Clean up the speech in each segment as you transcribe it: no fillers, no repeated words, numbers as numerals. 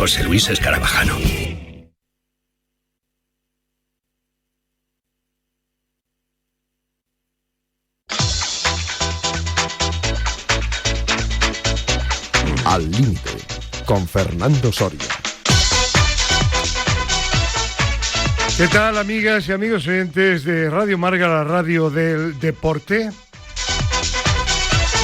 José Luis Escarabajano. Al límite, con Fernando Soria. ¿Qué tal, amigas y amigos oyentes de Radio Marca, la radio del deporte?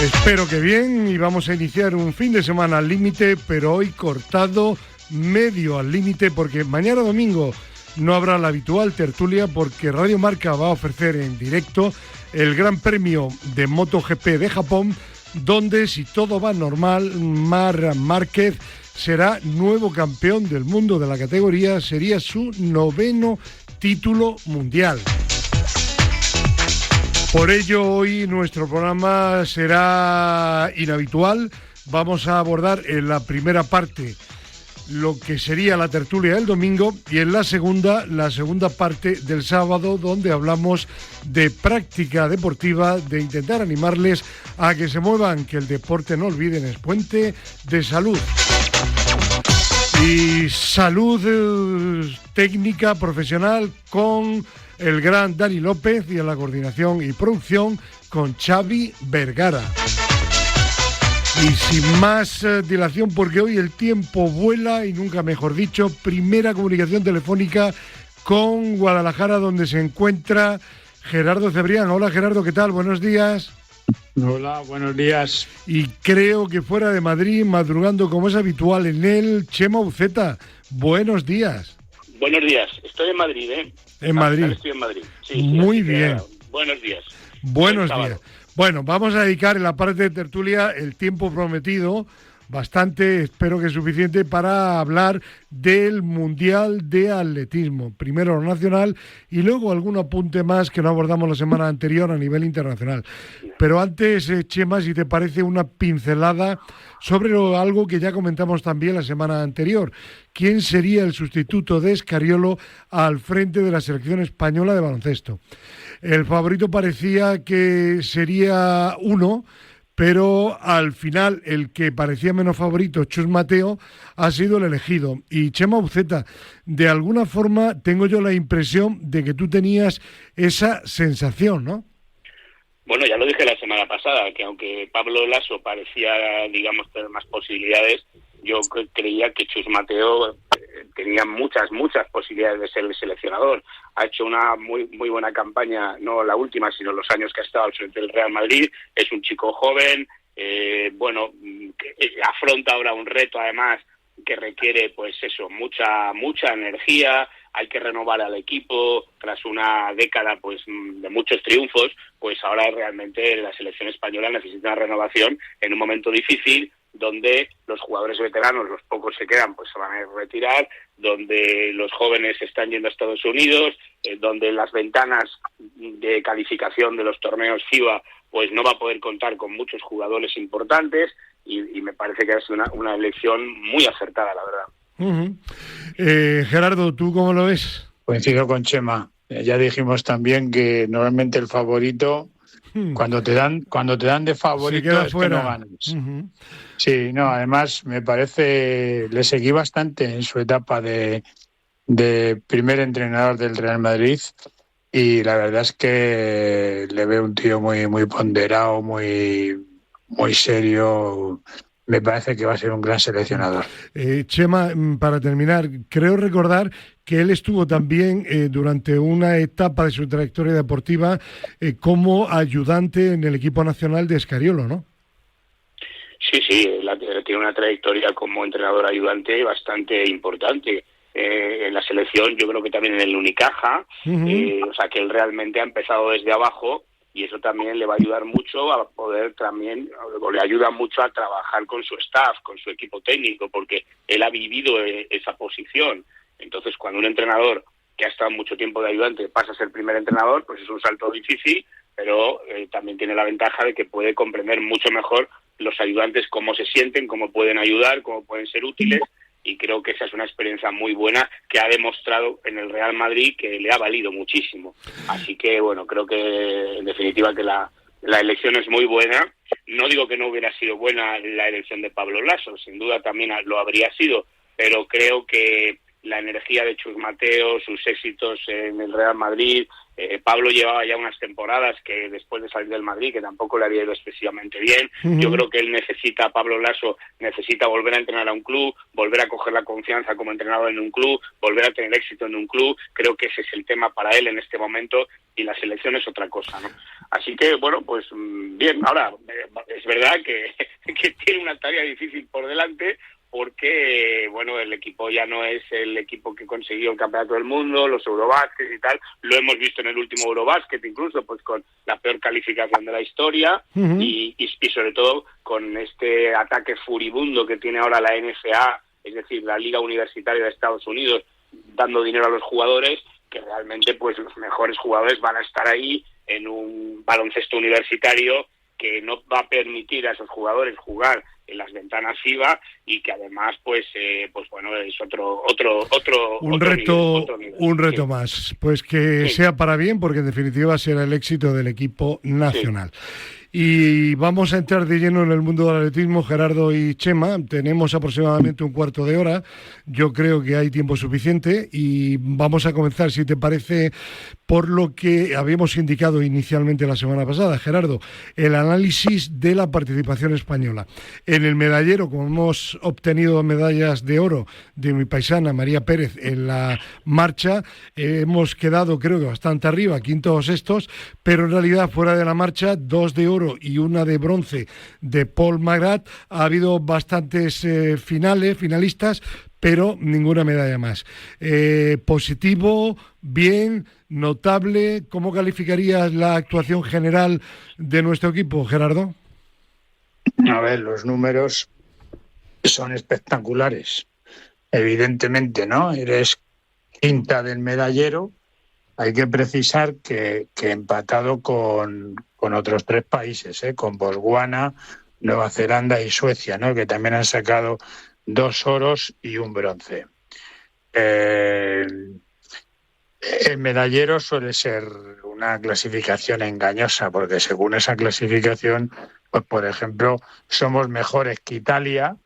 Espero que bien, y vamos a iniciar un fin de semana al límite, pero hoy cortado medio al límite, porque mañana domingo no habrá la habitual tertulia, porque Radio Marca va a ofrecer en directo el Gran Premio de MotoGP de Japón, donde, si todo va normal, Marc Márquez será nuevo campeón del mundo de la categoría, sería su 9º título mundial. Por ello, hoy nuestro programa será inhabitual. Vamos a abordar en la primera parte lo que sería la tertulia del domingo, y en la segunda parte del sábado, donde hablamos de práctica deportiva, de intentar animarles a que se muevan, que el deporte, no olviden, es puente de salud. Y salud técnica, profesional, con el gran Dani López, y en la coordinación y producción con Xavi Vergara. Y sin más dilación, porque hoy el tiempo vuela, y nunca mejor dicho, primera comunicación telefónica con Guadalajara, donde se encuentra Gerardo Cebrián. Hola, Gerardo, ¿qué tal? Buenos días. Hola, buenos días. Y creo que fuera de Madrid, madrugando como es habitual en él, Chema Uceta. Buenos días. Buenos días. Estoy en Madrid, ¿eh? En Madrid. Estoy en Madrid. Sí, muy bien. Buenos días. Buenos días. Bueno, vamos a dedicar en la parte de tertulia el tiempo prometido, bastante, espero que suficiente, para hablar del Mundial de Atletismo. Primero lo nacional y luego algún apunte más que no abordamos la semana anterior a nivel internacional. Pero antes, Chema, si te parece, una pincelada sobre algo que ya comentamos también la semana anterior. ¿Quién sería el sustituto de Scariolo al frente de la selección española de baloncesto? El favorito parecía que sería uno, pero al final el que parecía menos favorito, Chus Mateo, ha sido el elegido. Y Chema Uceta, de alguna forma tengo yo la impresión de que tú tenías esa sensación, ¿no? Bueno, ya lo dije la semana pasada, que aunque Pablo Laso parecía, digamos, tener más posibilidades, yo creía que Chus Mateo tenía muchas posibilidades de ser el seleccionador. Ha hecho una muy buena campaña, no la última, sino los años que ha estado al frente del Real Madrid. Es un chico joven, afronta ahora un reto, además, que requiere, pues eso, mucha energía. Hay que renovar al equipo tras una década, pues, de muchos triunfos. Pues ahora realmente la selección española necesita una renovación en un momento difícil, donde los jugadores veteranos, los pocos que quedan, pues se van a retirar, donde los jóvenes están yendo a Estados Unidos, donde las ventanas de calificación de los torneos FIBA, pues no va a poder contar con muchos jugadores importantes, y me parece que es una elección muy acertada, la verdad. Uh-huh. Gerardo, ¿tú cómo lo ves? Coincido con Chema. Ya dijimos también que normalmente el favorito, cuando te dan de favorito, es que no ganas. Uh-huh. Sí, no, además me parece, le seguí bastante en su etapa de primer entrenador del Real Madrid, y la verdad es que le veo un tío muy ponderado, muy serio. Me parece que va a ser un gran seleccionador. Chema, para terminar, creo recordar que él estuvo también durante una etapa de su trayectoria deportiva como ayudante en el equipo nacional de Scariolo, ¿no? Sí, tiene una trayectoria como entrenador ayudante bastante importante. En la selección, yo creo que también en el Unicaja, o sea que él realmente ha empezado desde abajo, y eso también le va a ayudar mucho a poder también, o le ayuda mucho a trabajar con su staff, con su equipo técnico, porque él ha vivido esa posición. Entonces, cuando un entrenador que ha estado mucho tiempo de ayudante pasa a ser primer entrenador, pues es un salto difícil, pero también tiene la ventaja de que puede comprender mucho mejor los ayudantes cómo se sienten, cómo pueden ayudar, cómo pueden ser útiles, y creo que esa es una experiencia muy buena que ha demostrado en el Real Madrid, que le ha valido muchísimo. Así que, bueno, creo que en definitiva que la elección es muy buena. No digo que no hubiera sido buena la elección de Pablo Laso, sin duda también lo habría sido, pero creo que la energía de Chus Mateo, sus éxitos en el Real Madrid, Pablo llevaba ya unas temporadas que después de salir del Madrid, que tampoco le había ido excesivamente bien. Yo creo que él Pablo Laso necesita volver a entrenar a un club, volver a coger la confianza como entrenador en un club, volver a tener éxito en un club. Creo que ese es el tema para él en este momento, y la selección es otra cosa, ¿no? Así que, bueno, pues bien. Ahora, es verdad que tiene una tarea difícil por delante, porque, bueno, el equipo ya no es el equipo que consiguió el Campeonato del Mundo, los Eurobásquet y tal. Lo hemos visto en el último Eurobásquet, incluso pues con la peor calificación de la historia, y sobre todo con este ataque furibundo que tiene ahora la NCAA, es decir, la Liga Universitaria de Estados Unidos, dando dinero a los jugadores, que realmente pues los mejores jugadores van a estar ahí en un baloncesto universitario que no va a permitir a esos jugadores jugar en las ventanas FIBA, y que además pues bueno, es otro reto más, pues que sea para bien, porque en definitiva será el éxito del equipo nacional. Y vamos a entrar de lleno en el mundo del atletismo, Gerardo y Chema. Tenemos aproximadamente un cuarto de hora. Yo creo que hay tiempo suficiente y vamos a comenzar, si te parece, por lo que habíamos indicado inicialmente la semana pasada. Gerardo, el análisis de la participación española. En el medallero, como hemos obtenido medallas de oro de mi paisana María Pérez en la marcha, hemos quedado, creo que bastante arriba, quintos o sextos, pero en realidad fuera de la marcha, 2 de oro y una de bronce de Paul Magrat. Ha habido bastantes finalistas, pero ninguna medalla más. Positivo, bien, notable. ¿Cómo calificarías la actuación general de nuestro equipo, Gerardo? A ver, los números son espectaculares. Evidentemente, ¿no? Eres quinta del medallero. Hay que precisar que empatado con otros 3 países, con Botswana, Nueva Zelanda y Suecia, ¿no? Que también han sacado 2 oros y un bronce. El medallero suele ser una clasificación engañosa, porque según esa clasificación, pues por ejemplo, somos mejores que Italia,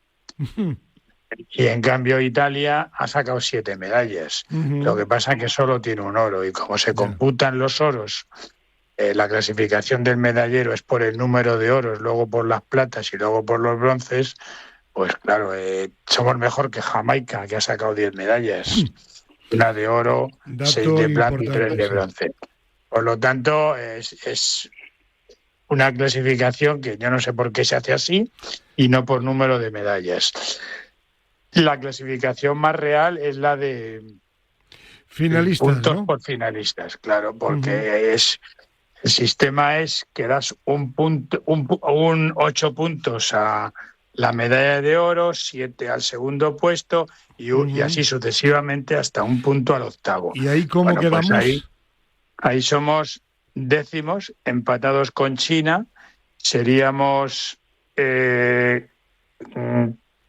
y en cambio Italia ha sacado 7 medallas. Lo que pasa es que solo tiene un oro, y como se computan los oros, la clasificación del medallero es por el número de oros, luego por las platas y luego por los bronces, pues claro, somos mejor que Jamaica, que ha sacado 10 medallas. Una de oro, 6 de plata y 3 de bronce. Por lo tanto, es una clasificación que yo no sé por qué se hace así, y no por número de medallas. La clasificación más real es la de finalistas, puntos, ¿no? Por finalistas, claro, porque el sistema es que das 8 puntos a la medalla de oro, 7 al segundo puesto y así sucesivamente hasta un punto al octavo. ¿Y ahí cómo quedamos? Pues ahí somos décimos, empatados con China. Seríamos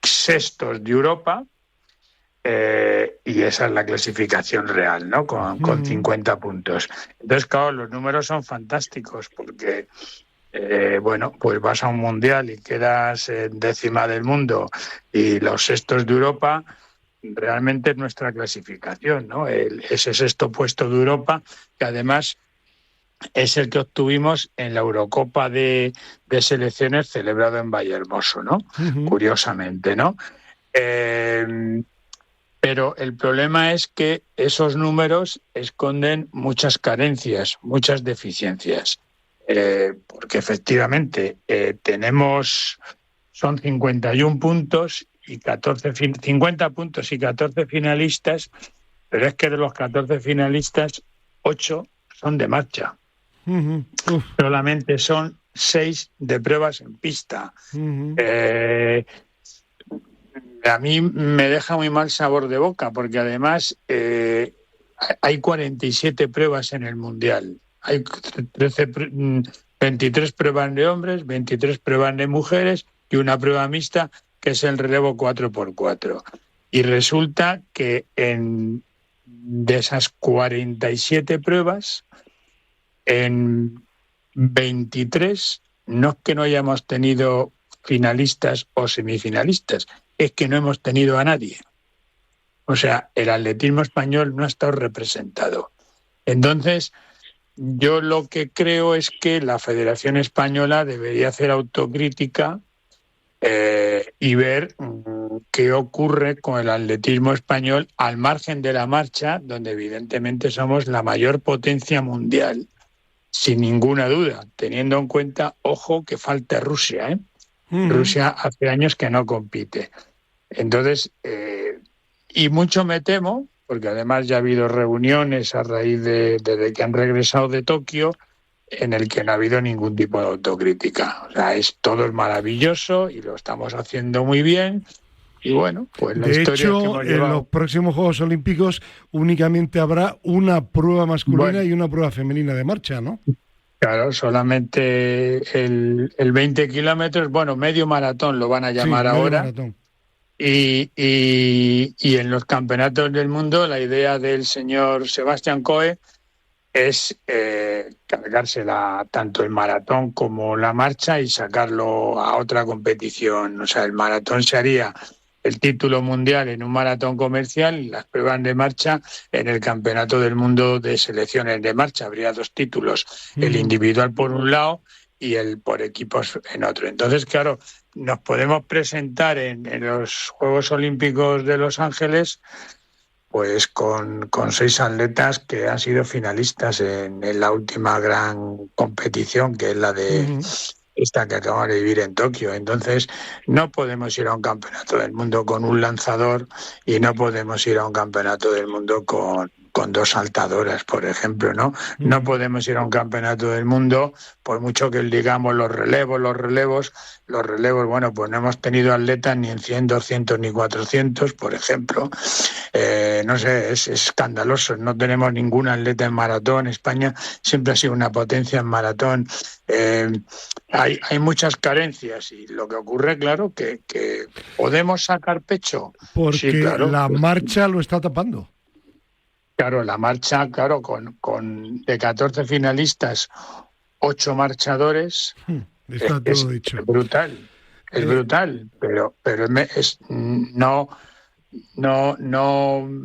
sextos de Europa, y esa es la clasificación real, ¿no? Con 50 puntos. Entonces, claro, los números son fantásticos, porque bueno, pues vas a un mundial y quedas en décima del mundo y los sextos de Europa. Realmente es nuestra clasificación, ¿no? Ese sexto puesto de Europa, que además es el que obtuvimos en la Eurocopa de selecciones celebrado en Vallehermoso, ¿no? Curiosamente, ¿no? Pero el problema es que esos números esconden muchas carencias, muchas deficiencias, porque efectivamente son 51 puntos y 50 puntos y 14 finalistas, pero es que de los 14 finalistas, 8 son de marcha. Solamente son 6 de pruebas en pista. A mí me deja muy mal sabor de boca, porque además hay 47 pruebas en el Mundial. Hay 23 pruebas de hombres, 23 pruebas de mujeres y una prueba mixta, que es el relevo 4x4. Y resulta que de esas 47 pruebas, en 23 no es que no hayamos tenido finalistas o semifinalistas, es que no hemos tenido a nadie. O sea, el atletismo español no ha estado representado. Entonces, yo lo que creo es que la Federación Española debería hacer autocrítica y ver qué ocurre con el atletismo español al margen de la marcha, donde evidentemente somos la mayor potencia mundial, sin ninguna duda, teniendo en cuenta, ojo, que falta Rusia, ¿eh? Rusia hace años que no compite. Entonces, y mucho me temo, porque además ya ha habido reuniones a raíz desde que han regresado de Tokio, en el que no ha habido ningún tipo de autocrítica. O sea, todo es maravilloso y lo estamos haciendo muy bien. Y bueno, pues la historia hecho, que hemos llevado... en los próximos Juegos Olímpicos únicamente habrá una prueba masculina y una prueba femenina de marcha, ¿no? Claro, solamente el 20 kilómetros, bueno, medio maratón lo van a llamar ahora. Y en los campeonatos del mundo la idea del señor Sebastián Coe es cargársela tanto el maratón como la marcha y sacarlo a otra competición. O sea, el maratón se haría el título mundial en un maratón comercial y las pruebas de marcha en el Campeonato del Mundo de Selecciones de Marcha. Habría 2 títulos, el individual por un lado y el por equipos en otro. Entonces, claro, nos podemos presentar en los Juegos Olímpicos de Los Ángeles pues con 6 atletas que han sido finalistas en la última gran competición, que es la de esta que acabamos de vivir en Tokio. Entonces, no podemos ir a un campeonato del mundo con un lanzador y no podemos ir a un campeonato del mundo con 2 saltadoras, por ejemplo, ¿no? No podemos ir a un campeonato del mundo, por mucho que digamos los relevos, bueno, pues no hemos tenido atletas ni en 100, 200 ni 400, por ejemplo. No sé, es escandaloso. No tenemos ningún atleta en maratón. España siempre ha sido una potencia en maratón. Hay muchas carencias y lo que ocurre, claro, que podemos sacar pecho. Porque sí, claro, la marcha lo está tapando. Claro, la marcha, claro, con de 14 finalistas, 8 marchadores, está todo dicho. Es brutal, pero no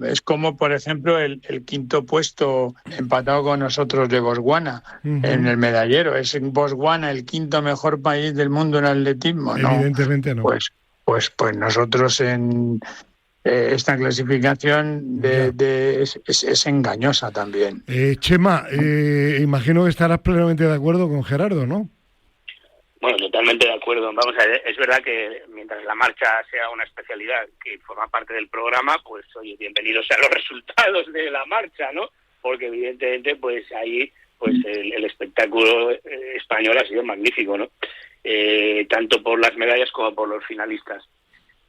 es como, por ejemplo, el quinto puesto empatado con nosotros de Botswana en el medallero. ¿Es en Botswana el quinto mejor país del mundo en atletismo? Evidentemente no. Pues nosotros en esta clasificación es engañosa también. Chema, imagino que estarás plenamente de acuerdo con Gerardo, ¿no? Bueno, totalmente de acuerdo. Vamos a ver, es verdad que mientras la marcha sea una especialidad que forma parte del programa, pues oye, bienvenidos sean los resultados de la marcha, ¿no? Porque evidentemente, pues ahí, pues el espectáculo español ha sido magnífico, ¿no? Tanto por las medallas como por los finalistas.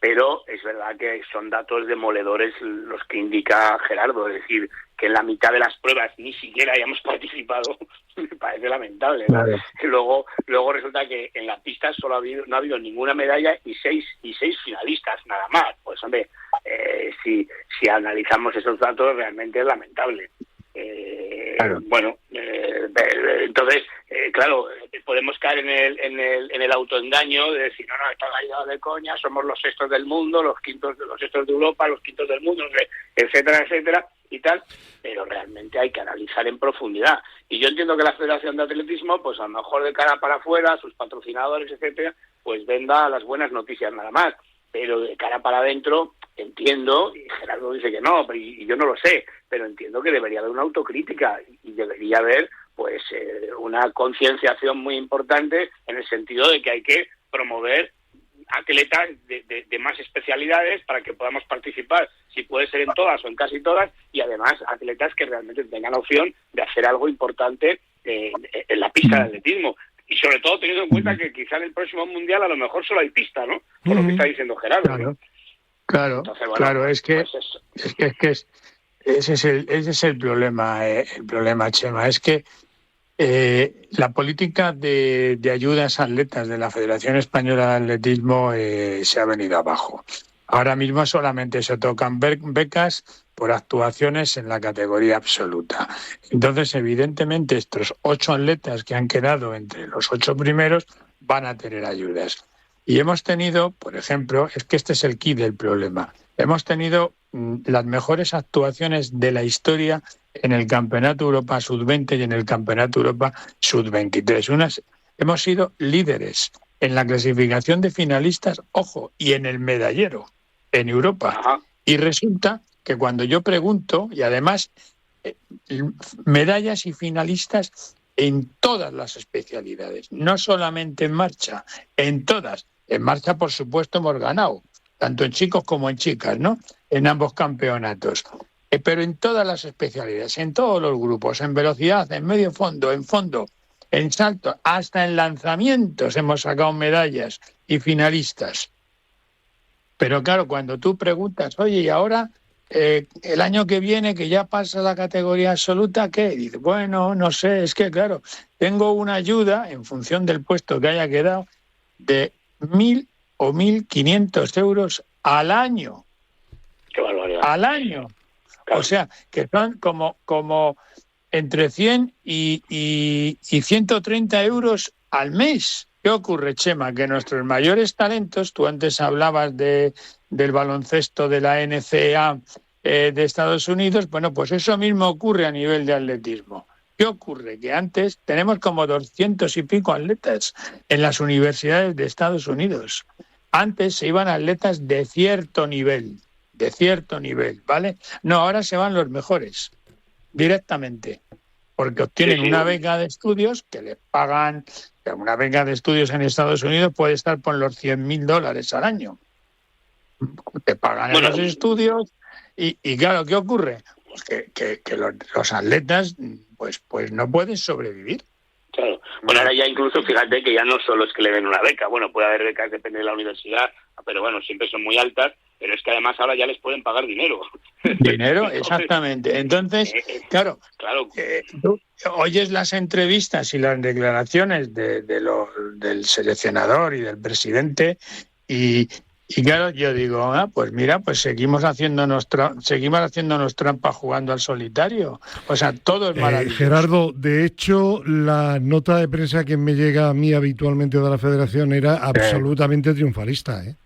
Pero es verdad que son datos demoledores los que indica Gerardo, es decir, que en la mitad de las pruebas ni siquiera hayamos participado, me parece lamentable, ¿no? Claro. Luego resulta que en la pista no ha habido ninguna medalla y seis finalistas nada más. Pues hombre, si analizamos esos datos realmente es lamentable. Claro. Bueno, entonces, claro, podemos caer en el autoengaño de decir, no, está ayudado de coña, somos los sextos del mundo, los sextos de Europa, los quintos del mundo, no sé, etcétera, y tal, pero realmente hay que analizar en profundidad. Y yo entiendo que la Federación de Atletismo, pues a lo mejor de cara para afuera, sus patrocinadores, etcétera, pues venda las buenas noticias nada más, pero de cara para adentro entiendo, y Gerardo dice que no, y yo no lo sé, pero entiendo que debería haber una autocrítica y debería haber pues una concienciación muy importante en el sentido de que hay que promover atletas de más especialidades para que podamos participar, si puede ser en todas o en casi todas, y además atletas que realmente tengan opción de hacer algo importante en la pista de atletismo. Y sobre todo teniendo en cuenta que quizá en el próximo mundial a lo mejor solo hay pista, ¿no? Por lo que está diciendo Gerardo. Claro, ¿no? Entonces, bueno, claro, es que ese es el problema, Chema, es que la política de ayudas a atletas de la Federación Española de Atletismo se ha venido abajo. Ahora mismo solamente se tocan becas por actuaciones en la categoría absoluta. Entonces, evidentemente, estos 8 atletas que han quedado entre los 8 primeros van a tener ayudas. Y hemos tenido, por ejemplo, es que este es el quid del problema, hemos tenido las mejores actuaciones de la historia en el Campeonato Europa Sub-20 y en el Campeonato Europa Sub-23. Hemos sido líderes en la clasificación de finalistas, ojo, y en el medallero en Europa. Ajá. Y resulta que cuando yo pregunto, y además medallas y finalistas en todas las especialidades, no solamente en marcha, en todas. En marcha, por supuesto, hemos ganado, tanto en chicos como en chicas, ¿no? En ambos campeonatos. Pero en todas las especialidades, en todos los grupos, en velocidad, en medio fondo, en salto, hasta en lanzamientos hemos sacado medallas y finalistas. Pero claro, cuando tú preguntas, oye, ¿y ahora el año que viene, que ya pasa la categoría absoluta, qué? Dice, bueno, no sé, es que claro, tengo una ayuda, en función del puesto que haya quedado, de 1.000 o 1.500 euros al año. ¡Qué barbaridad! Al año. Claro. O sea, que son como entre 100 y 130 euros al mes. ¿Qué ocurre, Chema? Que nuestros mayores talentos, tú antes hablabas del baloncesto de la NCAA de Estados Unidos, bueno, pues eso mismo ocurre a nivel de atletismo. ¿Qué ocurre? Que antes tenemos como 200 y pico atletas en las universidades de Estados Unidos. Antes se iban atletas de cierto nivel, ¿vale? No, ahora se van los mejores, directamente, porque obtienen una beca de estudios que les pagan. Una beca de estudios en Estados Unidos puede estar por los $100.000 al año. Te pagan los estudios y claro, ¿qué ocurre? Pues que los atletas pues no pueden sobrevivir. Claro. Bueno, ahora ya incluso, fíjate que ya no solo es que le den una beca, bueno, puede haber becas, depende de la universidad, pero bueno, siempre son muy altas, pero es que además ahora ya les pueden pagar dinero. Dinero, exactamente. Entonces, claro. Tú oyes las entrevistas y las declaraciones del seleccionador y del presidente y claro, yo digo, pues mira, pues seguimos haciéndonos trampa jugando al solitario. O sea, todo es maravilloso. Gerardo, de hecho, la nota de prensa que me llega a mí habitualmente de la Federación era absolutamente triunfalista, ¿eh?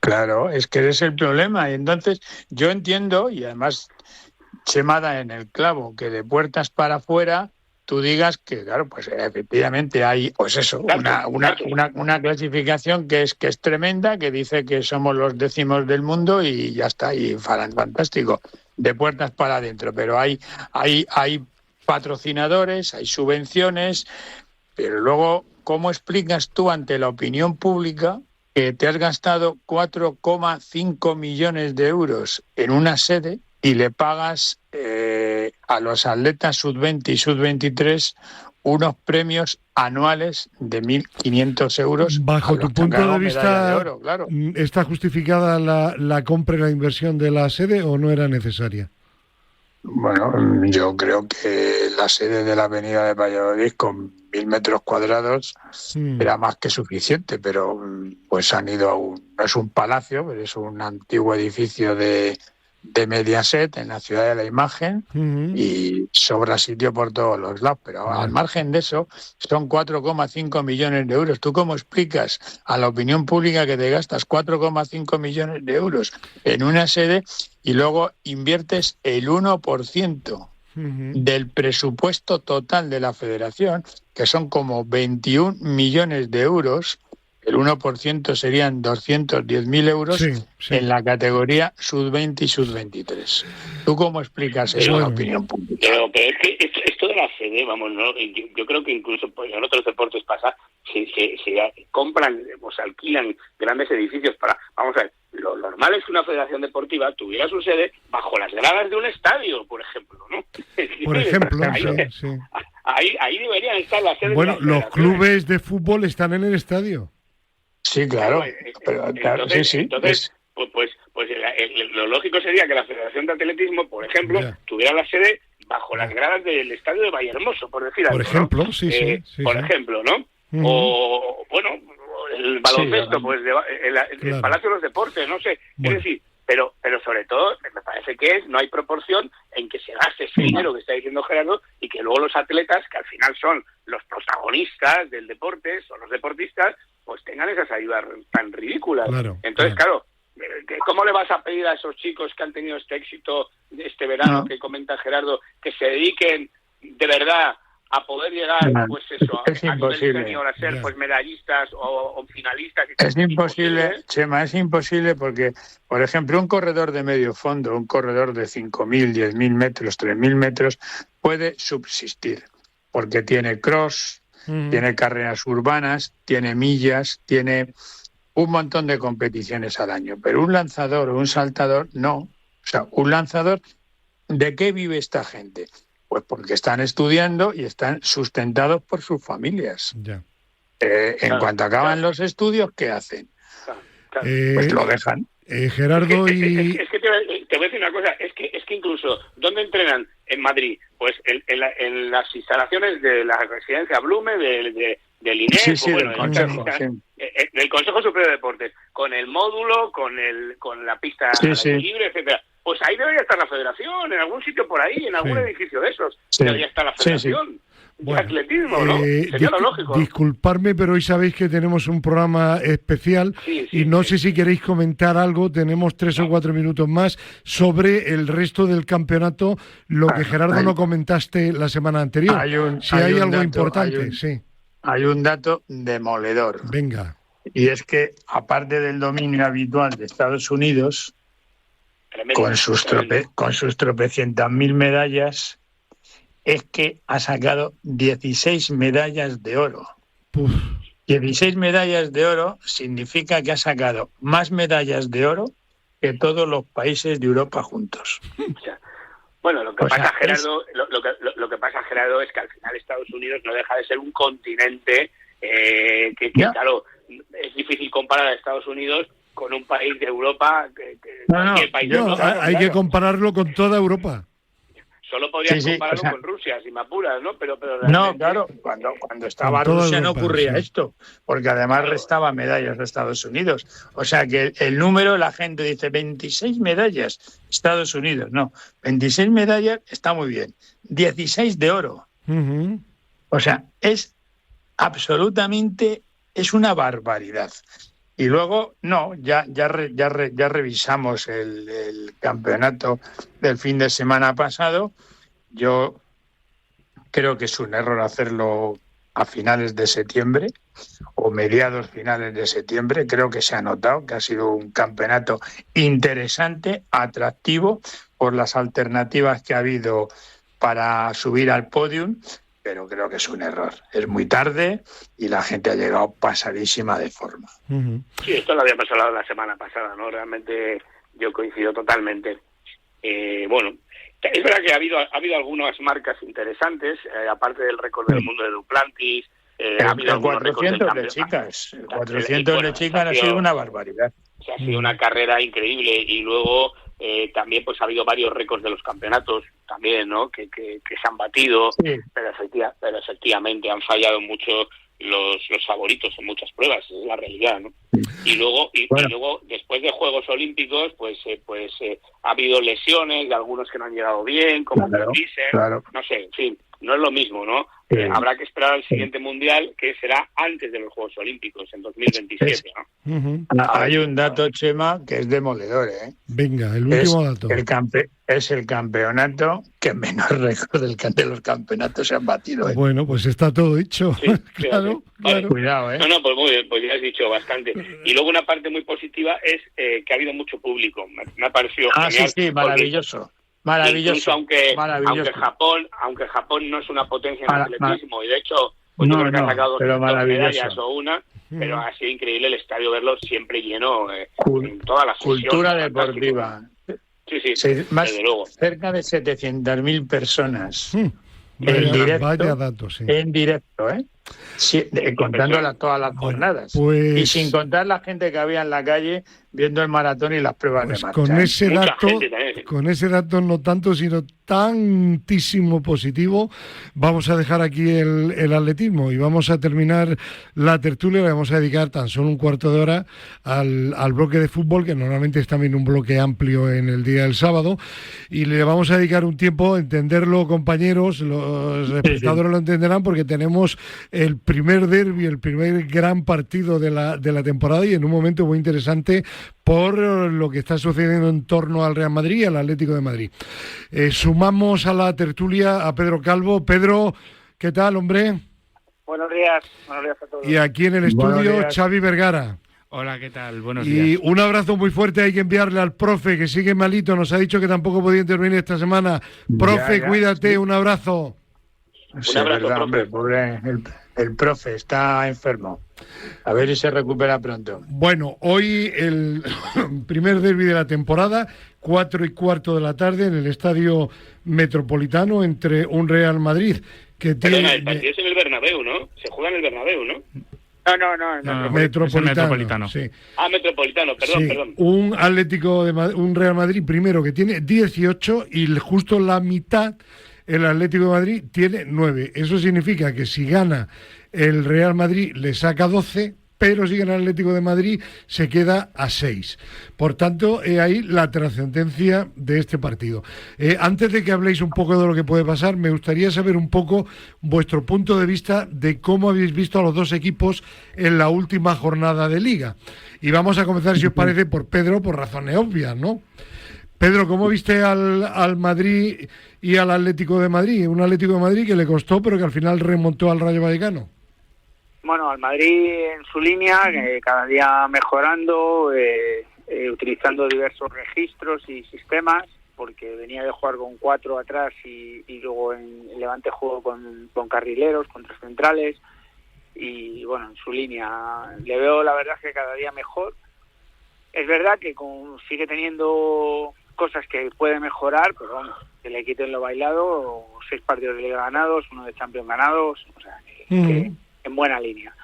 Claro, es que ese es el problema. Y entonces yo entiendo, y además Chema da en el clavo, que de puertas para afuera tú digas que, claro, pues efectivamente hay, pues eso, una clasificación que es tremenda, que dice que somos los 10º del mundo y ya está, y fantástico, de puertas para adentro. Pero hay patrocinadores, hay subvenciones, pero luego, ¿cómo explicas tú ante la opinión pública que te has gastado 4,5 millones de euros en una sede y le pagas a los atletas sub-20 y sub-23 unos premios anuales de 1.500 euros? Bajo tu punto de vista, de oro, claro. ¿Está justificada la compra y la inversión de la sede o no era necesaria? Bueno, yo creo que la sede de la Avenida de Valladolid con 1.000 metros cuadrados era más que suficiente, pero pues han ido no es un palacio, pero es un antiguo edificio de Mediaset en la Ciudad de la Imagen y sobra sitio por todos los lados, pero al margen de eso son 4,5 millones de euros. ¿Tú cómo explicas a la opinión pública que te gastas 4,5 millones de euros en una sede y luego inviertes el 1% del presupuesto total de la Federación, que son como 21 millones de euros? El 1% serían 210.000 euros en la categoría sub-20 y sub-23. ¿Tú cómo explicas eso a la opinión pública? Pero es que esto de la sede, vamos, ¿no? Yo creo que incluso pues, en otros deportes pasa, se compran o se alquilan grandes edificios para... Vamos a ver, lo normal es que una federación deportiva tuviera su sede bajo las gradas de un estadio, por ejemplo, ¿no? Por ejemplo, ahí deberían estar las sedes. Bueno, los clubes de fútbol están en el estadio. Sí, claro. Pero, claro, entonces, pues lo lógico sería que la Federación de Atletismo, por ejemplo, tuviera la sede bajo las gradas del estadio de Vallehermoso, por decir algo. Por ejemplo, ¿no? sí. Por ejemplo, ¿no? O, bueno, el baloncesto, pues el Palacio de los Deportes, no sé. Bueno. Es decir, pero sobre todo, me parece que no hay proporción en que se gaste ese dinero que está diciendo Gerardo y que luego los atletas, que al final son los protagonistas del deporte, son los deportistas, pues tengan esas ayudas tan ridículas. Entonces, claro, ¿cómo le vas a pedir a esos chicos que han tenido este éxito este verano que comenta Gerardo, que se dediquen de verdad a poder llegar, pues eso, es a imposible. nivel senior, a ser pues medallistas o finalistas? Es imposible, Chema, es imposible porque, por ejemplo, un corredor de medio fondo, un corredor de 5.000, 10.000 metros, 3.000 metros, puede subsistir, porque tiene cross, tiene carreras urbanas, tiene millas, tiene un montón de competiciones al año. Pero un lanzador o un saltador, no. O sea, un lanzador, ¿de qué vive esta gente? Pues porque están estudiando y están sustentados por sus familias. Ya. En cuanto acaban los estudios, ¿qué hacen? Pues lo dejan. Gerardo es que te voy a decir una cosa, es que incluso, ¿dónde entrenan en Madrid? Pues en las instalaciones de la residencia Blume, del INEF, del Consejo, del Consejo Superior de Deportes, con el módulo, con la pista libre, etcétera. Pues ahí debería estar la federación, en algún sitio por ahí, en algún edificio de esos. Debería estar la federación. Bueno, atletismo, ¿no? Sería lo lógico. Disculparme, pero hoy sabéis que tenemos un programa especial y no sé si queréis comentar algo, tenemos 3 o 4 minutos más, sobre el resto del campeonato, lo que Gerardo no comentaste la semana anterior. Hay algo dato, importante, Hay un dato demoledor. Venga. Y es que, aparte del dominio habitual de Estados Unidos, con sus tropecientas mil medallas, es que ha sacado 16 medallas de oro. 16 medallas de oro significa que ha sacado más medallas de oro que todos los países de Europa juntos. Bueno, lo que pasa, Gerardo, lo que pasa, Gerardo, es que al final Estados Unidos no deja de ser un continente claro, es difícil comparar a Estados Unidos con un país de Europa. Hay que compararlo con toda Europa. Solo podrías compararlo con Rusia, si me apuras, ¿no? Pero no, claro, cuando estaba Rusia no ocurría esto, porque además restaba medallas de Estados Unidos. O sea que el número, la gente dice 26 medallas, Estados Unidos, no. 26 medallas está muy bien. 16 de oro. O sea, es absolutamente, es una barbaridad. Y luego, ya revisamos el campeonato del fin de semana pasado. Yo creo que es un error hacerlo a finales de septiembre o mediados finales de septiembre. Creo que se ha notado que ha sido un campeonato interesante, atractivo, por las alternativas que ha habido para subir al podium. Pero creo que es un error. Es muy tarde y la gente ha llegado pasadísima de forma. Sí, esto lo había pasado la semana pasada, ¿no? Realmente yo coincido totalmente. Bueno, es verdad que ha habido algunas marcas interesantes, aparte del récord del mundo de Duplantis. Ha habido 400 de chicas. El 400 de chicas ha sido una barbaridad. O sea, ha sido una carrera increíble y luego también pues ha habido varios récords de los campeonatos también, ¿no? Que se han batido, pero efectivamente han fallado mucho los favoritos en muchas pruebas, es la realidad, ¿no? Y luego después de Juegos Olímpicos pues ha habido lesiones de algunos que no han llegado bien, como dicen, no sé, en fin, no es lo mismo, ¿no? Habrá que esperar al siguiente mundial, que será antes de los Juegos Olímpicos, en 2027, ¿no? Hay un dato, Chema, que es demoledor, ¿eh? Venga, el último dato. Es el campeonato que menos récord de los campeonatos se han batido, ¿eh? Bueno, pues está todo dicho. Sí, claro. Vale. Cuidado, ¿eh? No, pues muy bien, pues ya has dicho bastante. Y luego una parte muy positiva es que ha habido mucho público. Me ha parecido genial. Sí, maravilloso. Maravilloso. Incluso aunque Japón no es una potencia en el atletismo y de hecho pues yo creo que ha sacado dos medallas o una, pero ha sido increíble el estadio verlo siempre lleno en todas las sesiones. Cultura deportiva. Sí, desde luego. Cerca de 700.000 personas vaya datos, sí. En directo, ¿eh? Sí, contando todas las jornadas. Pues, y sin contar la gente que había en la calle viendo el maratón y las pruebas de marcha. Con ese dato no tanto, sino tantísimo positivo, vamos a dejar aquí el atletismo y vamos a terminar la tertulia. Le vamos a dedicar tan solo un cuarto de hora al bloque de fútbol, que normalmente es también un bloque amplio en el día del sábado, y le vamos a dedicar un tiempo a entenderlo, compañeros, los espectadores lo entenderán, porque tenemos el primer derbi, el primer gran partido de la temporada y en un momento muy interesante por lo que está sucediendo en torno al Real Madrid y al Atlético de Madrid. Sumamos a la tertulia a Pedro Calvo. Pedro, ¿qué tal, hombre? Buenos días a todos. Y aquí en el estudio, Xavi Vergara. Hola, ¿qué tal? Buenos días. Y un abrazo muy fuerte hay que enviarle al profe, que sigue malito, nos ha dicho que tampoco podía intervenir esta semana. Profe, cuídate, sí. Un abrazo. Sí, un abrazo, verdad, hombre, pobre, el profe está enfermo. A ver si se recupera pronto. Bueno, hoy el primer derbi de la temporada, 4:15 de la tarde, en el Estadio Metropolitano, entre un Real Madrid que Perdona, el partido es en el Bernabéu, ¿no? Se juega en el Bernabéu, ¿no? No, Metropolitano, sí. Metropolitano, perdón, sí, perdón. Un Atlético de Madrid, un Real Madrid primero que tiene 18 y justo la mitad el Atlético de Madrid tiene 9. Eso significa que si gana el Real Madrid le saca 12, pero si gana el Atlético de Madrid se queda a 6. Por tanto, ahí la trascendencia de este partido. Antes de que habléis un poco de lo que puede pasar, me gustaría saber un poco vuestro punto de vista de cómo habéis visto a los dos equipos en la última jornada de Liga. Y vamos a comenzar, si os parece, por Pedro, por razones obvias, ¿no? Pedro, ¿cómo viste al Madrid y al Atlético de Madrid? Un Atlético de Madrid que le costó, pero que al final remontó al Rayo Vallecano. Bueno, al Madrid en su línea, cada día mejorando, utilizando diversos registros y sistemas, porque venía de jugar con 4 atrás y luego en Levante jugó con carrileros, con 3 centrales, y bueno, en su línea le veo la verdad que cada día mejor. Es verdad que sigue teniendo cosas que puede mejorar, pero bueno, que le quiten lo bailado, 6 partidos de Liga ganados, 1 de Champions ganados, o sea, que en buena línea.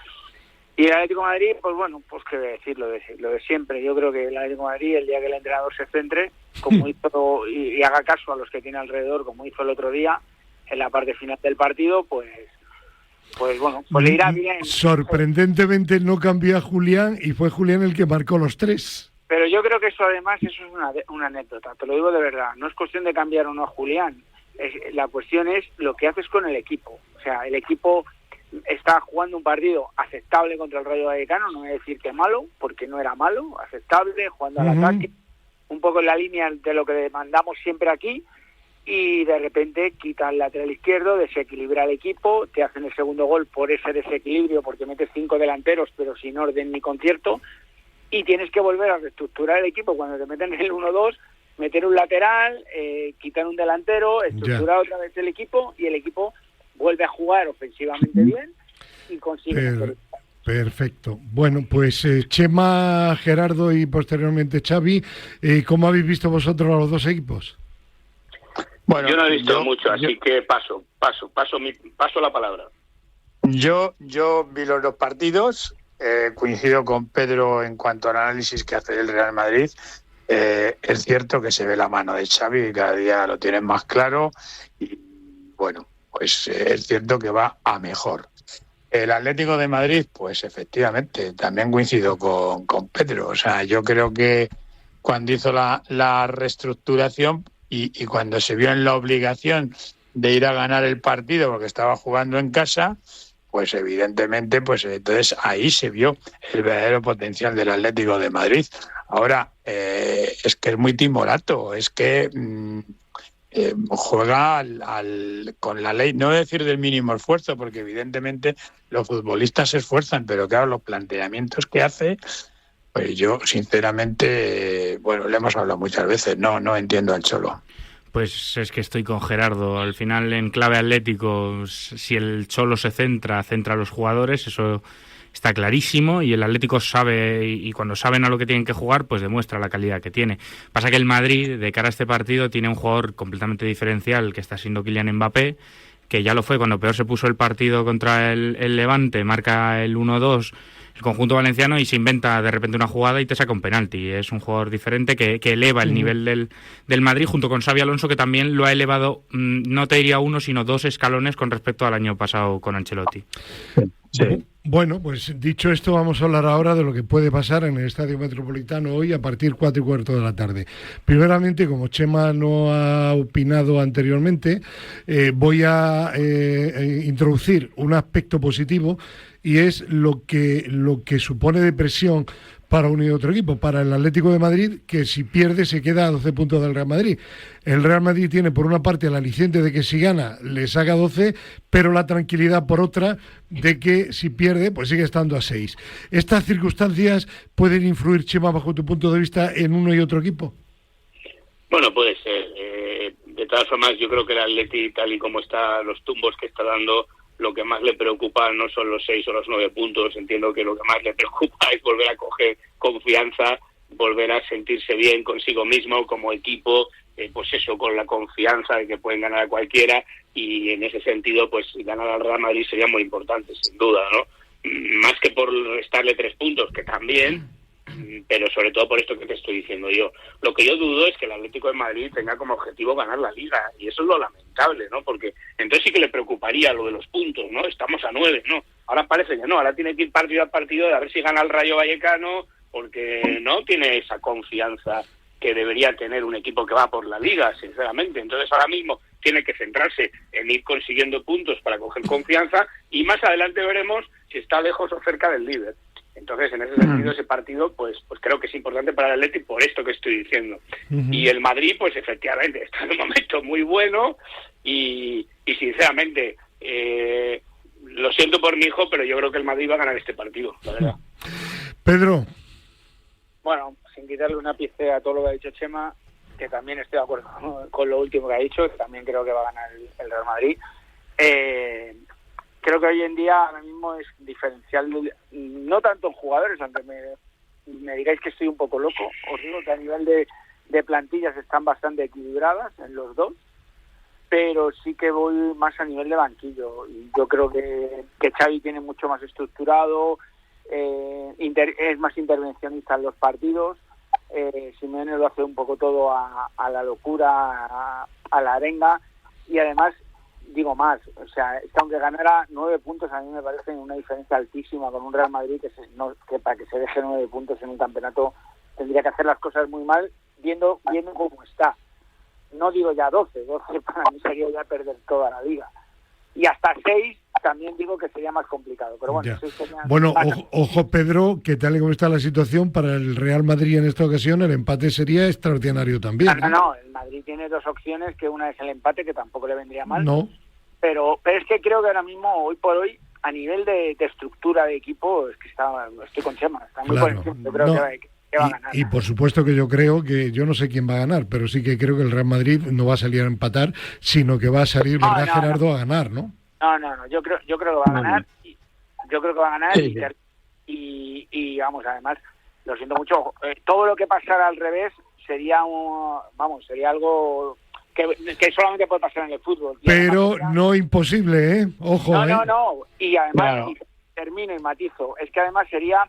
Y el Atlético de Madrid, pues bueno, pues qué decir, lo de siempre. Yo creo que el Atlético de Madrid, el día que el entrenador se centre, como hizo, y haga caso a los que tiene alrededor, como hizo el otro día, en la parte final del partido, pues bueno, pues le irá bien. Sorprendentemente no cambió a Julián y fue Julián el que marcó los 3. Pero yo creo que eso además es una anécdota, te lo digo de verdad. No es cuestión de cambiar o no a Julián. La cuestión es lo que haces con el equipo. O sea, el equipo está jugando un partido aceptable contra el Rayo Vallecano, no voy a decir que malo, porque no era malo, aceptable, jugando al ataque, un poco en la línea de lo que demandamos siempre aquí, y de repente quita el lateral izquierdo, desequilibra el equipo, te hacen el segundo gol por ese desequilibrio, porque metes 5 delanteros, pero sin orden ni concierto, y tienes que volver a reestructurar el equipo cuando te meten el 1-2, meter un lateral, quitar un delantero, estructurar otra vez el equipo, y el equipo vuelve a jugar ofensivamente bien y consigue... Perfecto. Bueno, pues Chema, Gerardo y posteriormente Xavi, ¿cómo habéis visto vosotros a los dos equipos? Bueno, yo no he visto mucho, así que paso la palabra. Yo vi los 2 partidos, coincido con Pedro en cuanto al análisis que hace el Real Madrid. Es cierto que se ve la mano de Xavi y cada día lo tienen más claro y bueno, pues es cierto que va a mejor. El Atlético de Madrid, pues efectivamente, también coincido con Pedro. O sea, yo creo que cuando hizo la reestructuración y cuando se vio en la obligación de ir a ganar el partido porque estaba jugando en casa, pues evidentemente, pues entonces ahí se vio el verdadero potencial del Atlético de Madrid. Ahora, es que es muy timorato, es que... juega con la ley, no decir del mínimo esfuerzo, porque evidentemente los futbolistas se esfuerzan, pero claro, los planteamientos que hace, pues yo sinceramente, bueno, le hemos hablado muchas veces, no entiendo al Cholo. Pues es que estoy con Gerardo, al final en clave atlético, si el Cholo se centra a los jugadores, eso está clarísimo, y el Atlético sabe, y cuando saben a lo que tienen que jugar, pues demuestra la calidad que tiene. Pasa que el Madrid, de cara a este partido, tiene un jugador completamente diferencial, que está siendo Kylian Mbappé, que ya lo fue cuando peor se puso el partido contra el Levante, marca el 1-2, conjunto valenciano y se inventa de repente una jugada y te saca un penalti. Es un jugador diferente que eleva el nivel del Madrid, junto con Xabi Alonso, que también lo ha elevado, no te diría 1, sino 2 escalones con respecto al año pasado con Ancelotti. Sí. Bueno, pues dicho esto, vamos a hablar ahora de lo que puede pasar en el Estadio Metropolitano hoy a partir 4:15 de la tarde. Primeramente, como Chema no ha opinado anteriormente, voy a introducir un aspecto positivo, y es lo que supone de presión para uno y otro equipo, para el Atlético de Madrid, que si pierde se queda a 12 puntos del Real Madrid. El Real Madrid tiene por una parte el aliciente de que si gana le saca 12, pero la tranquilidad por otra de que si pierde pues sigue estando a 6. ¿Estas circunstancias pueden influir, Chema, bajo tu punto de vista, en uno y otro equipo? Bueno, puede ser. De todas formas, yo creo que el Atleti, tal y como está, los tumbos que está dando, lo que más le preocupa no son los 6 o los 9 puntos. Entiendo que lo que más le preocupa es volver a coger confianza, volver a sentirse bien consigo mismo como equipo, pues eso, con la confianza de que pueden ganar a cualquiera, y en ese sentido pues ganar al Real Madrid sería muy importante, sin duda, ¿no? Más que por restarle 3 puntos, que también, pero sobre todo por esto que te estoy diciendo yo. Lo que yo dudo es que el Atlético de Madrid tenga como objetivo ganar la Liga, y eso es lo lamentable, ¿no? Porque entonces sí que le preocuparía lo de los puntos, ¿no? Estamos a 9, ¿no? Ahora parece que no, ahora tiene que ir partido a partido de a ver si gana el Rayo Vallecano, porque no tiene esa confianza que debería tener un equipo que va por la Liga, sinceramente. Entonces ahora mismo tiene que centrarse en ir consiguiendo puntos para coger confianza, y más adelante veremos si está lejos o cerca del líder. Entonces, en ese sentido, ese partido, pues creo que es importante para el Atleti por esto que estoy diciendo. Y el Madrid, pues efectivamente, está en un momento muy bueno y sinceramente, lo siento por mi hijo, pero yo creo que el Madrid va a ganar este partido, la verdad. Pedro. Bueno, sin quitarle un ápice a todo lo que ha dicho Chema, que también estoy de acuerdo con lo último que ha dicho, que también creo que va a ganar el Real Madrid. Creo que hoy en día ahora mismo es diferencial, no tanto en jugadores, aunque me digáis que estoy un poco loco. Os digo que a nivel de plantillas están bastante equilibradas en los dos, pero sí que voy más a nivel de banquillo. Y yo creo que Xavi tiene mucho más estructurado, es más intervencionista en los partidos. Simeone lo hace un poco todo a la locura, a la arenga, y además digo más, o sea, es que aunque ganara 9 puntos, a mí me parece una diferencia altísima con un Real Madrid que para que se deje 9 puntos en un campeonato tendría que hacer las cosas muy mal, viendo cómo está. No digo ya 12 para mí sería ya perder toda la liga. Y hasta 6 también digo que sería más complicado, pero bueno. Bueno, ojo Pedro, que tal y como está la situación, para el Real Madrid en esta ocasión el empate sería extraordinario también. No, el Madrid tiene 2 opciones, que una es el empate, que tampoco le vendría mal. No. Pero es que creo que ahora mismo, hoy por hoy, a nivel de estructura de equipo, es que estoy con Chema, está muy por encima. Yo creo que va a ganar. Y por supuesto que yo creo que, yo no sé quién va a ganar, pero sí que creo que el Real Madrid no va a salir a empatar, sino que va a salir, ¿verdad, Gerardo, a ganar, ¿no? No, yo creo que va a ganar. Yo creo que va a ganar, y vamos, además, lo siento mucho, todo lo que pasara al revés sería algo que solamente puede pasar en el fútbol. Pero además, no imposible, ¿eh? Ojo, No. Y además, termino y matizo, es que además sería,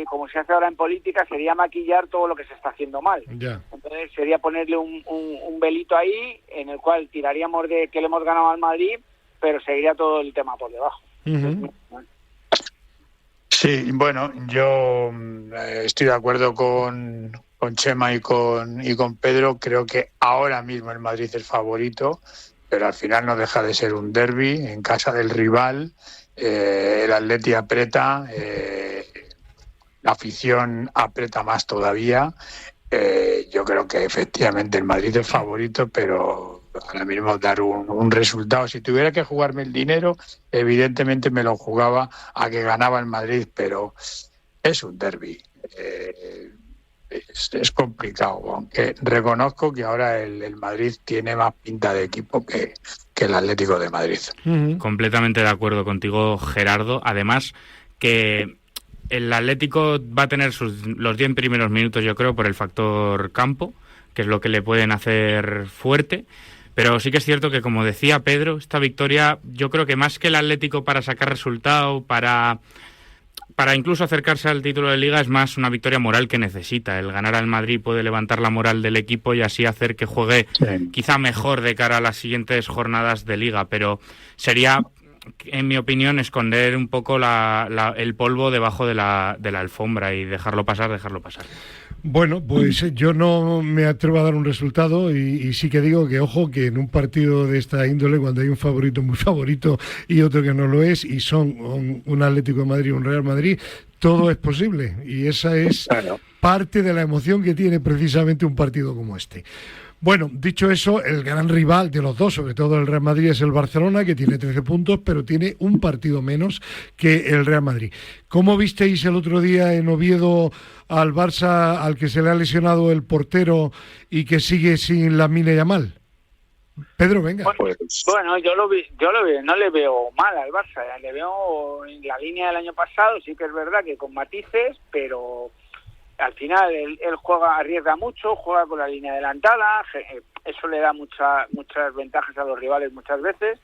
como se hace ahora en política, sería maquillar todo lo que se está haciendo mal. Ya. Entonces sería ponerle un velito ahí, en el cual tiraríamos de que le hemos ganado al Madrid, pero seguiría todo el tema por debajo. Sí, bueno, yo estoy de acuerdo con Chema y con Pedro. Creo que ahora mismo el Madrid es favorito, pero al final no deja de ser un derbi en casa del rival. El Atleti aprieta, la afición aprieta más todavía. Yo creo que efectivamente el Madrid es favorito, pero ahora mismo dar un resultado, si tuviera que jugarme el dinero, evidentemente me lo jugaba a que ganaba el Madrid, pero es un derbi. Es complicado, aunque reconozco que ahora el Madrid tiene más pinta de equipo que el Atlético de Madrid. Completamente de acuerdo contigo, Gerardo. Además que el Atlético va a tener los 10 primeros minutos, yo creo, por el factor campo, que es lo que le pueden hacer fuerte. Pero sí que es cierto que, como decía Pedro, esta victoria, yo creo que más que el Atlético para sacar resultado, para para incluso acercarse al título de Liga es más una victoria moral que necesita. El ganar al Madrid puede levantar la moral del equipo y así hacer que juegue quizá mejor de cara a las siguientes jornadas de Liga, pero sería, en mi opinión, esconder un poco el polvo debajo de la alfombra y dejarlo pasar. Bueno, pues yo no me atrevo a dar un resultado y sí que digo que, ojo, que en un partido de esta índole, cuando hay un favorito muy favorito y otro que no lo es, y son un Atlético de Madrid y un Real Madrid, todo es posible. Y esa es parte de la emoción que tiene precisamente un partido como este. Bueno, dicho eso, el gran rival de los dos, sobre todo el Real Madrid, es el Barcelona, que tiene 13 puntos, pero tiene un partido menos que el Real Madrid. ¿Cómo visteis el otro día en Oviedo al Barça, al que se le ha lesionado el portero y que sigue sin Lamine Yamal? Pedro, venga. Bueno, yo lo vi, no le veo mal al Barça, le veo en la línea del año pasado, sí que es verdad que con matices, pero al final él arriesga mucho, juega con la línea adelantada, eso le da muchas ventajas a los rivales muchas veces,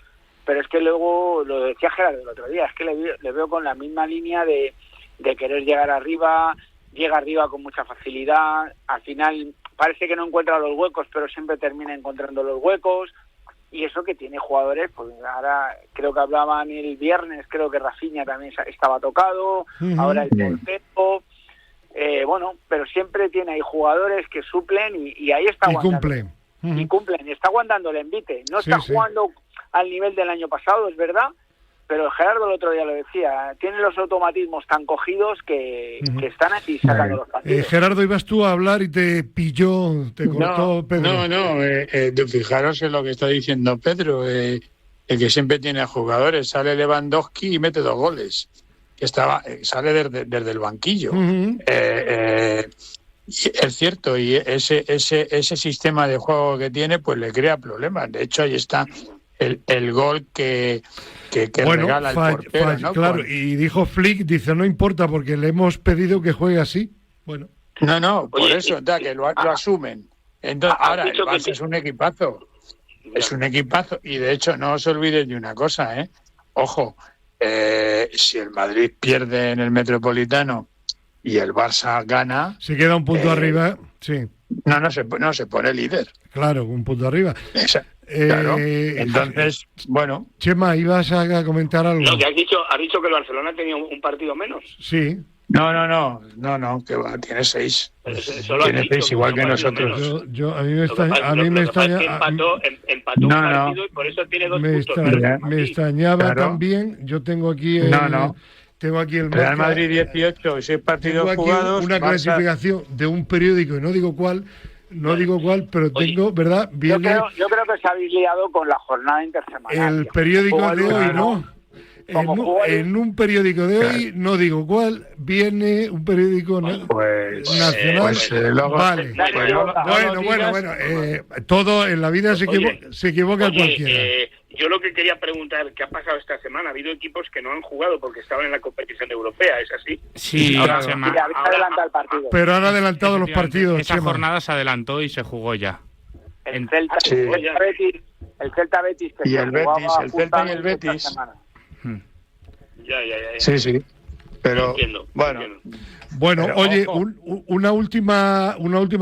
pero es que luego, lo decía Gerardo el otro día, es que le veo con la misma línea de querer llegar arriba, llega arriba con mucha facilidad, al final parece que no encuentra los huecos, pero siempre termina encontrando los huecos, y eso que tiene jugadores, pues ahora creo que hablaban el viernes, creo que Rafinha también estaba tocado, ahora el portero. Bueno, pero siempre tiene ahí jugadores que suplen y ahí está aguantando. Y cumplen, está aguantando el envite. No está jugando al nivel del año pasado, es verdad, pero Gerardo el otro día lo decía, tiene los automatismos tan cogidos que están aquí sacando los partidos. Gerardo, ibas tú a hablar y te cortó Pedro. Fijaros en lo que está diciendo Pedro, el que siempre tiene jugadores, sale Lewandowski y mete 2 goles. Sale desde el banquillo. Es cierto, y ese sistema de juego que tiene pues le crea problemas. De hecho, ahí está el gol que regala el portero, ¿no? Claro, y dijo Flick, dice, no importa porque le hemos pedido que juegue así. Bueno. No, por eso, que lo asumen. Entonces, ahora el Barça es un equipazo. Es un equipazo, y de hecho no os olvidéis de una cosa, ojo, si el Madrid pierde en el Metropolitano y el Barça gana, se queda un punto arriba, sí. No se pone líder. Claro, un punto arriba. Claro. Entonces, bueno. Chema, ibas a comentar algo. No, que has dicho que el Barcelona tenía un partido menos. Sí. No, que va, tiene 6. Tiene 6 igual que nosotros. A mí me extraña. Empató un partido y por eso tiene 2 puntos. Me extrañaba también. Yo tengo aquí tengo aquí el Real Madrid 18 y 6 partidos jugados. Una clasificación de un periódico y no digo cuál, pero tengo, ¿verdad? Yo creo que se habéis liado con la jornada intersemanal. El periódico de hoy, ¿no? En un periódico de hoy, no digo cuál, viene un periódico nacional. Vale. Bueno. Todo en la vida se equivoca cualquiera. Yo lo que quería preguntar, ¿qué ha pasado esta semana? Ha habido equipos que no han jugado porque estaban en la competición europea, ¿es así? Sí, adelantado el partido. Pero han adelantado los partidos. Esa jornada se adelantó y se jugó ya. El Celta Betis y el Betis, el Celta y el Betis. Ya. Sí. Pero entiendo, Bueno, oye, una última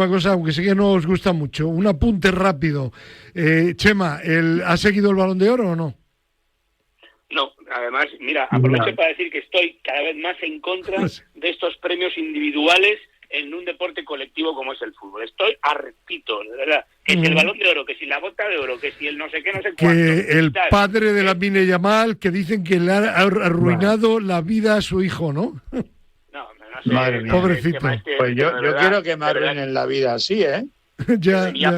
cosa, aunque sé que no os gusta mucho, un apunte rápido. Chema, ¿ha seguido el Balón de Oro o no? No, además, mira, aprovecho para decir que estoy cada vez más en contra de estos premios individuales en un deporte colectivo como es el fútbol. Estoy hartito, de verdad. Que si el Balón de Oro, que si la Bota de Oro, que si el no sé qué, no sé cuánto. Que el padre de Lamine Yamal, que dicen que le ha arruinado la vida a su hijo, ¿no? No sé. Madre mía. Pobrecito. Pues yo quiero que me arruinen la vida así, Debería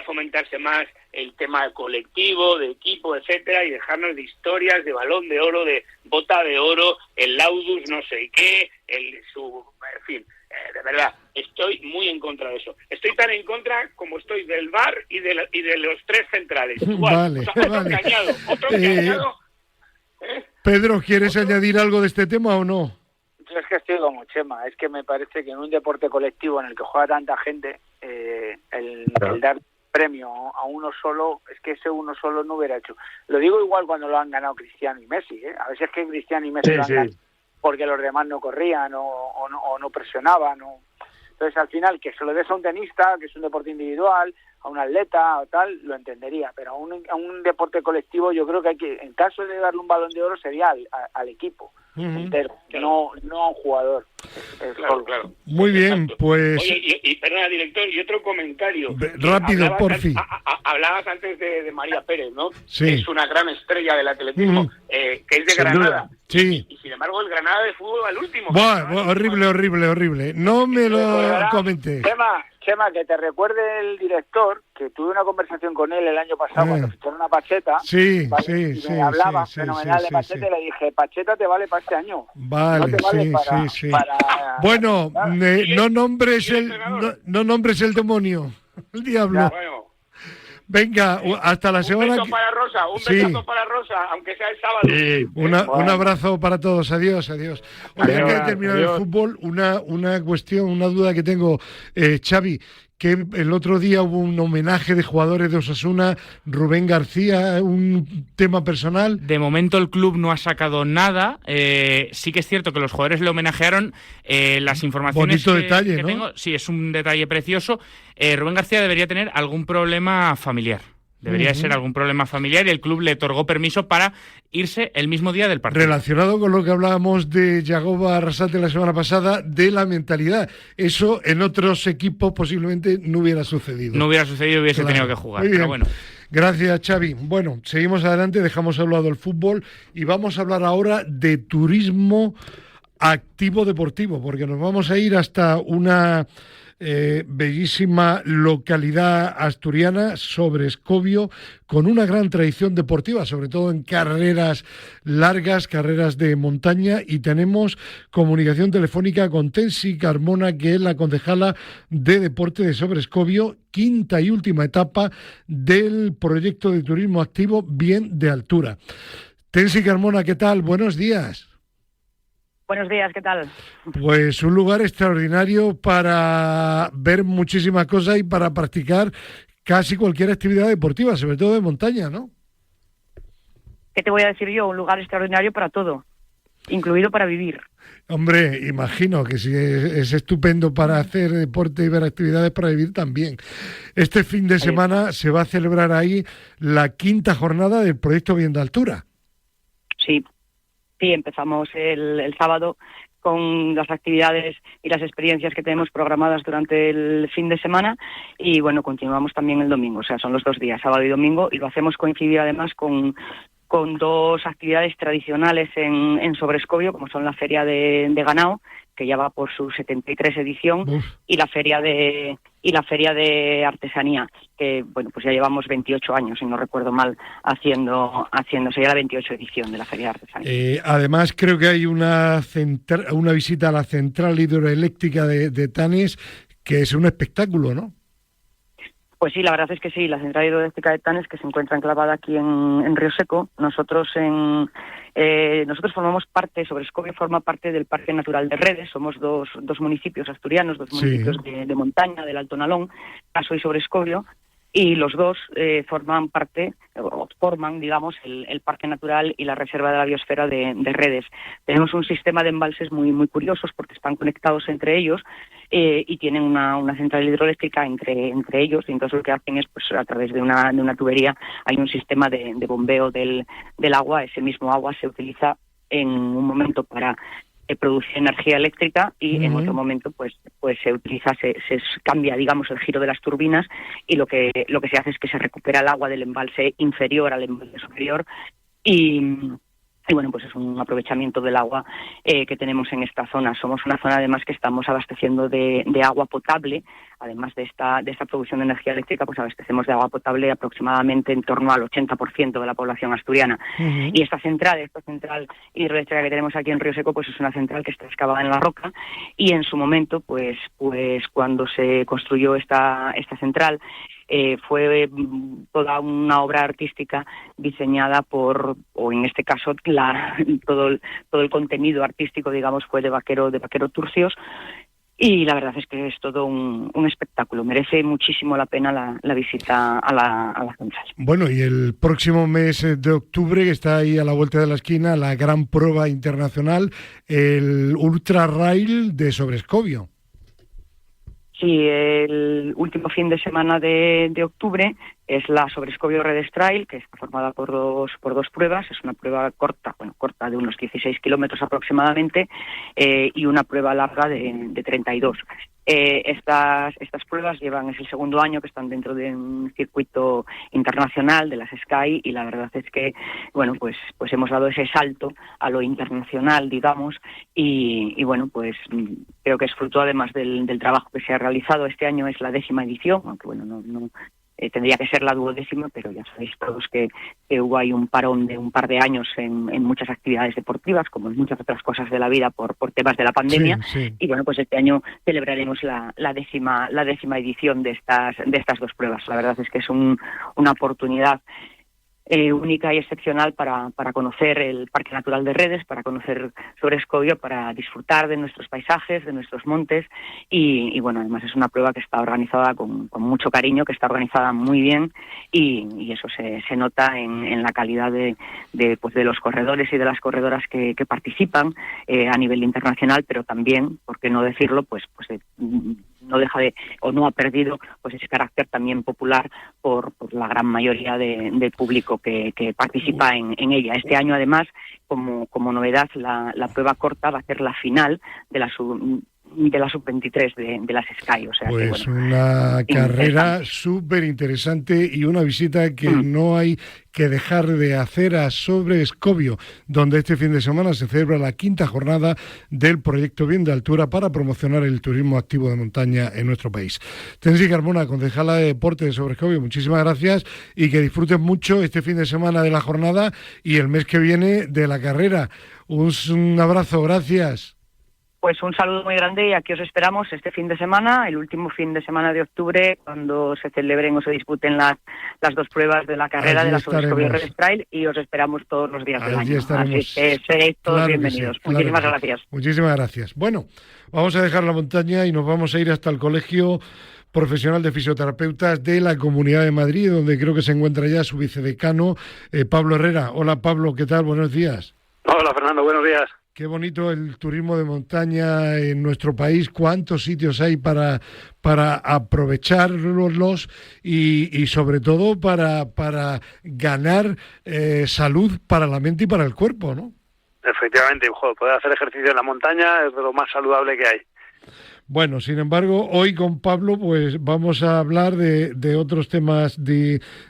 fomentarse más el tema colectivo, de equipo, etcétera, y dejarnos de historias de Balón de Oro, de Bota de Oro, el Laudus no sé qué, en fin, de verdad, estoy muy en contra de eso. Estoy tan en contra como estoy del VAR y de los 3 centrales. Igual, otro engañado. Pedro, ¿quieres añadir algo de este tema o no? Es que estoy como Chema, es que me parece que en un deporte colectivo en el que juega tanta gente, el dar premio a uno solo, es que ese uno solo no hubiera hecho. Lo digo igual cuando lo han ganado Cristiano y Messi, a veces que Cristiano y Messi lo han ganado porque los demás no corrían o no presionaban. Entonces, al final, que se lo des a un tenista, que es un deporte individual, a un atleta o tal, lo entendería, pero a un deporte colectivo yo creo que en caso de darle un Balón de Oro sería al equipo entero, no a un jugador. Claro. Muy bien, pues... Oye, y perdona, director, y otro comentario. Rápido, por fin. Hablabas antes de María Pérez, ¿no? Sí. Que es una gran estrella del atletismo, que es de Sin Granada. duda. Sí. Y sin embargo, el Granada de fútbol va al último. Bueno, horrible. No me lo comentes. Chema, que te recuerde el director, que tuve una conversación con él el año pasado cuando ficharon a Pacheta. Sí, ¿vale? Y me hablaba fenomenal de Pacheta y le dije, Pacheta te vale para este año. Vale, no te vale para bueno, no nombres el demonio, el diablo. Bueno. Venga, hasta la semana. Un beso para Rosa, besazo para Rosa, aunque sea el sábado. Sí, un abrazo para todos, adiós. Oye, antes de terminar el fútbol, una cuestión, una duda que tengo, Xavi, que el otro día hubo un homenaje de jugadores de Osasuna, Rubén García, un tema personal. De momento el club no ha sacado nada, sí que es cierto que los jugadores le homenajearon, las informaciones bonito detalle, que ¿no? tengo, sí, es un detalle precioso. Rubén García debería tener algún problema familiar. Debería ser algún problema familiar y el club le otorgó permiso para irse el mismo día del partido. Relacionado con lo que hablábamos de Yagoba Arrasate la semana pasada, de la mentalidad. Eso en otros equipos posiblemente no hubiera sucedido. No hubiera sucedido, hubiese tenido que jugar. Pero bueno. Gracias, Xavi. Bueno, seguimos adelante, dejamos a un lado el fútbol y vamos a hablar ahora de turismo activo deportivo, porque nos vamos a ir hasta una... bellísima localidad asturiana, Sobrescobio, con una gran tradición deportiva, sobre todo en carreras largas, carreras de montaña, y tenemos comunicación telefónica con Tensi Carmona, que es la concejala de deporte de Sobrescobio, quinta y última etapa del proyecto de turismo activo Bien de Altura. Tensi Carmona, ¿qué tal? Buenos días. Buenos días, ¿qué tal? Pues un lugar extraordinario para ver muchísimas cosas y para practicar casi cualquier actividad deportiva, sobre todo de montaña, ¿no? ¿Qué te voy a decir yo? Un lugar extraordinario para todo, incluido para vivir. Hombre, imagino que sí, es estupendo para hacer deporte y ver actividades para vivir también. Este fin de semana se va a celebrar ahí la quinta jornada del proyecto Bien de Altura. Sí, empezamos el sábado con las actividades y las experiencias que tenemos programadas durante el fin de semana y bueno, continuamos también el domingo, o sea, son los 2 días, sábado y domingo, y lo hacemos coincidir además con 2 actividades tradicionales en Sobrescobio, como son la Feria de Ganao, que ya va por su 73 edición, y la Feria de Artesanía, que bueno, pues ya llevamos 28 años, si no recuerdo mal, haciéndose ya la 28 edición de la Feria de Artesanía. Además, creo que hay una visita a la central hidroeléctrica de Tanes, que es un espectáculo, ¿no? Pues sí, la verdad es que sí, la central hidroeléctrica de Tanes, que se encuentra enclavada aquí en Río Seco. Nosotros formamos parte, Sobrescobio forma parte del Parque Natural de Redes. Somos dos municipios asturianos, municipios de montaña, del Alto Nalón, Caso y Sobrescobio, y los dos forman, digamos, el Parque Natural y la Reserva de la Biosfera de Redes. Tenemos un sistema de embalses muy, muy curiosos porque están conectados entre ellos y tienen una central hidroeléctrica entre ellos, y entonces lo que hacen es, pues a través de una tubería, hay un sistema de bombeo del agua. Ese mismo agua se utiliza en un momento para producir energía eléctrica y en otro momento pues se utiliza, se cambia, digamos, el giro de las turbinas, y lo que se hace es que se recupera el agua del embalse inferior al embalse superior y bueno, pues es un aprovechamiento del agua que tenemos en esta zona. Somos una zona además que estamos abasteciendo de agua potable. Además de esta producción de energía eléctrica, pues abastecemos de agua potable aproximadamente en torno al 80% de la población asturiana. Y esta central hidroeléctrica que tenemos aquí en Río Seco, pues es una central que está excavada en la roca, y en su momento, pues cuando se construyó esta central, fue toda una obra artística diseñada o en este caso todo el contenido artístico, digamos, fue de Vaquero Turcios, Y la verdad es que es todo un espectáculo. Merece muchísimo la pena la visita a la central. Bueno, y el próximo mes de octubre, que está ahí a la vuelta de la esquina, la gran prueba internacional, el Ultra Rail de Sobrescobio. Sí, el último fin de semana de octubre es la Sobrescobio Redes Trail, que está formada por dos pruebas. Es una prueba corta de unos 16 kilómetros aproximadamente, y una prueba larga de 32. Estas pruebas es el segundo año que están dentro de un circuito internacional de las Sky, y la verdad es que pues hemos dado ese salto a lo internacional, digamos, y creo que es fruto además del trabajo que se ha realizado. Este año es la 10ª edición, aunque no tendría que ser la 12ª, pero ya sabéis todos que hubo ahí un parón de un par de años en muchas actividades deportivas, como en muchas otras cosas de la vida por temas de la pandemia. Sí. Y pues este año celebraremos la 10ª edición de estas dos pruebas. La verdad es que es una oportunidad única y excepcional para conocer el Parque Natural de Redes, para conocer Sobrescobio, para disfrutar de nuestros paisajes, de nuestros montes, y además es una prueba que está organizada con mucho cariño, que está organizada muy bien, y eso se nota en la calidad de los corredores y de las corredoras que participan a nivel internacional, pero también, por qué no decirlo, no deja no ha perdido pues ese carácter también popular por la gran mayoría del público que participa en ella. Este año, además, como novedad, la prueba corta va a ser la final de la sub-23 de las Sky. O sea, pues una carrera súper interesante y una visita que no hay que dejar de hacer a Sobrescobio, donde este fin de semana se celebra la 5ª jornada del proyecto Bien de Altura para promocionar el turismo activo de montaña en nuestro país. Tensi Carmona, concejala de Deporte de Sobrescobio, muchísimas gracias y que disfruten mucho este fin de semana de la jornada y el mes que viene de la carrera. Un abrazo, gracias. Pues un saludo muy grande y aquí os esperamos este fin de semana, el último fin de semana de octubre, cuando se celebren o se disputen las dos pruebas de la carrera allí de la Sobrescobio Redes Trail, y os esperamos todos los días del año. Estaremos. Así que seréis todos bienvenidos. Sí, muchísimas gracias. Muchísimas gracias. Bueno, vamos a dejar la montaña y nos vamos a ir hasta el Colegio Profesional de Fisioterapeutas de la Comunidad de Madrid, donde creo que se encuentra ya su vicedecano, Pablo Herrera. Hola Pablo, ¿qué tal? Buenos días. Hola Fernando, buenos días. Qué bonito el turismo de montaña en nuestro país, cuántos sitios hay para aprovecharlos y sobre todo para ganar salud para la mente y para el cuerpo, ¿no? Efectivamente, poder hacer ejercicio en la montaña es de lo más saludable que hay. Bueno, sin embargo, hoy con Pablo pues vamos a hablar de otros temas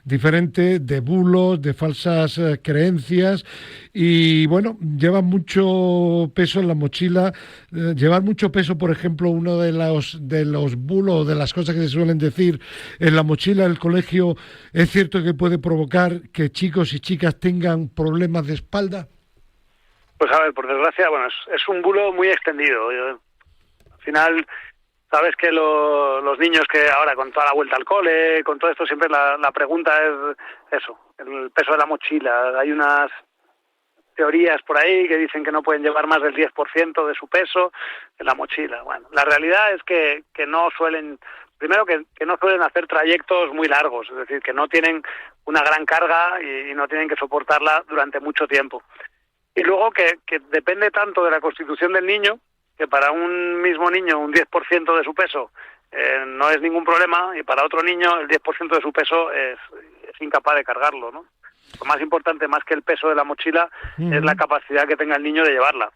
diferentes, de bulos, de falsas creencias y bueno, llevan mucho peso en la mochila. Llevar mucho peso, por ejemplo, uno de los bulos, de las cosas que se suelen decir en la mochila del colegio, ¿es cierto que puede provocar que chicos y chicas tengan problemas de espalda? Pues a ver, por desgracia, es un bulo muy extendido. Al final, sabes que los niños que ahora con toda la vuelta al cole, con todo esto, siempre la pregunta es eso, el peso de la mochila. Hay unas teorías por ahí que dicen que no pueden llevar más del 10% de su peso en la mochila. Bueno, la realidad es que no suelen, primero que no suelen hacer trayectos muy largos, es decir, que no tienen una gran carga y no tienen que soportarla durante mucho tiempo. Y luego que depende tanto de la constitución del niño, que para un mismo niño un 10% de su peso no es ningún problema, y para otro niño el 10% de su peso es incapaz de cargarlo, ¿no? Lo más importante, más que el peso de la mochila, es la capacidad que tenga el niño de llevarla.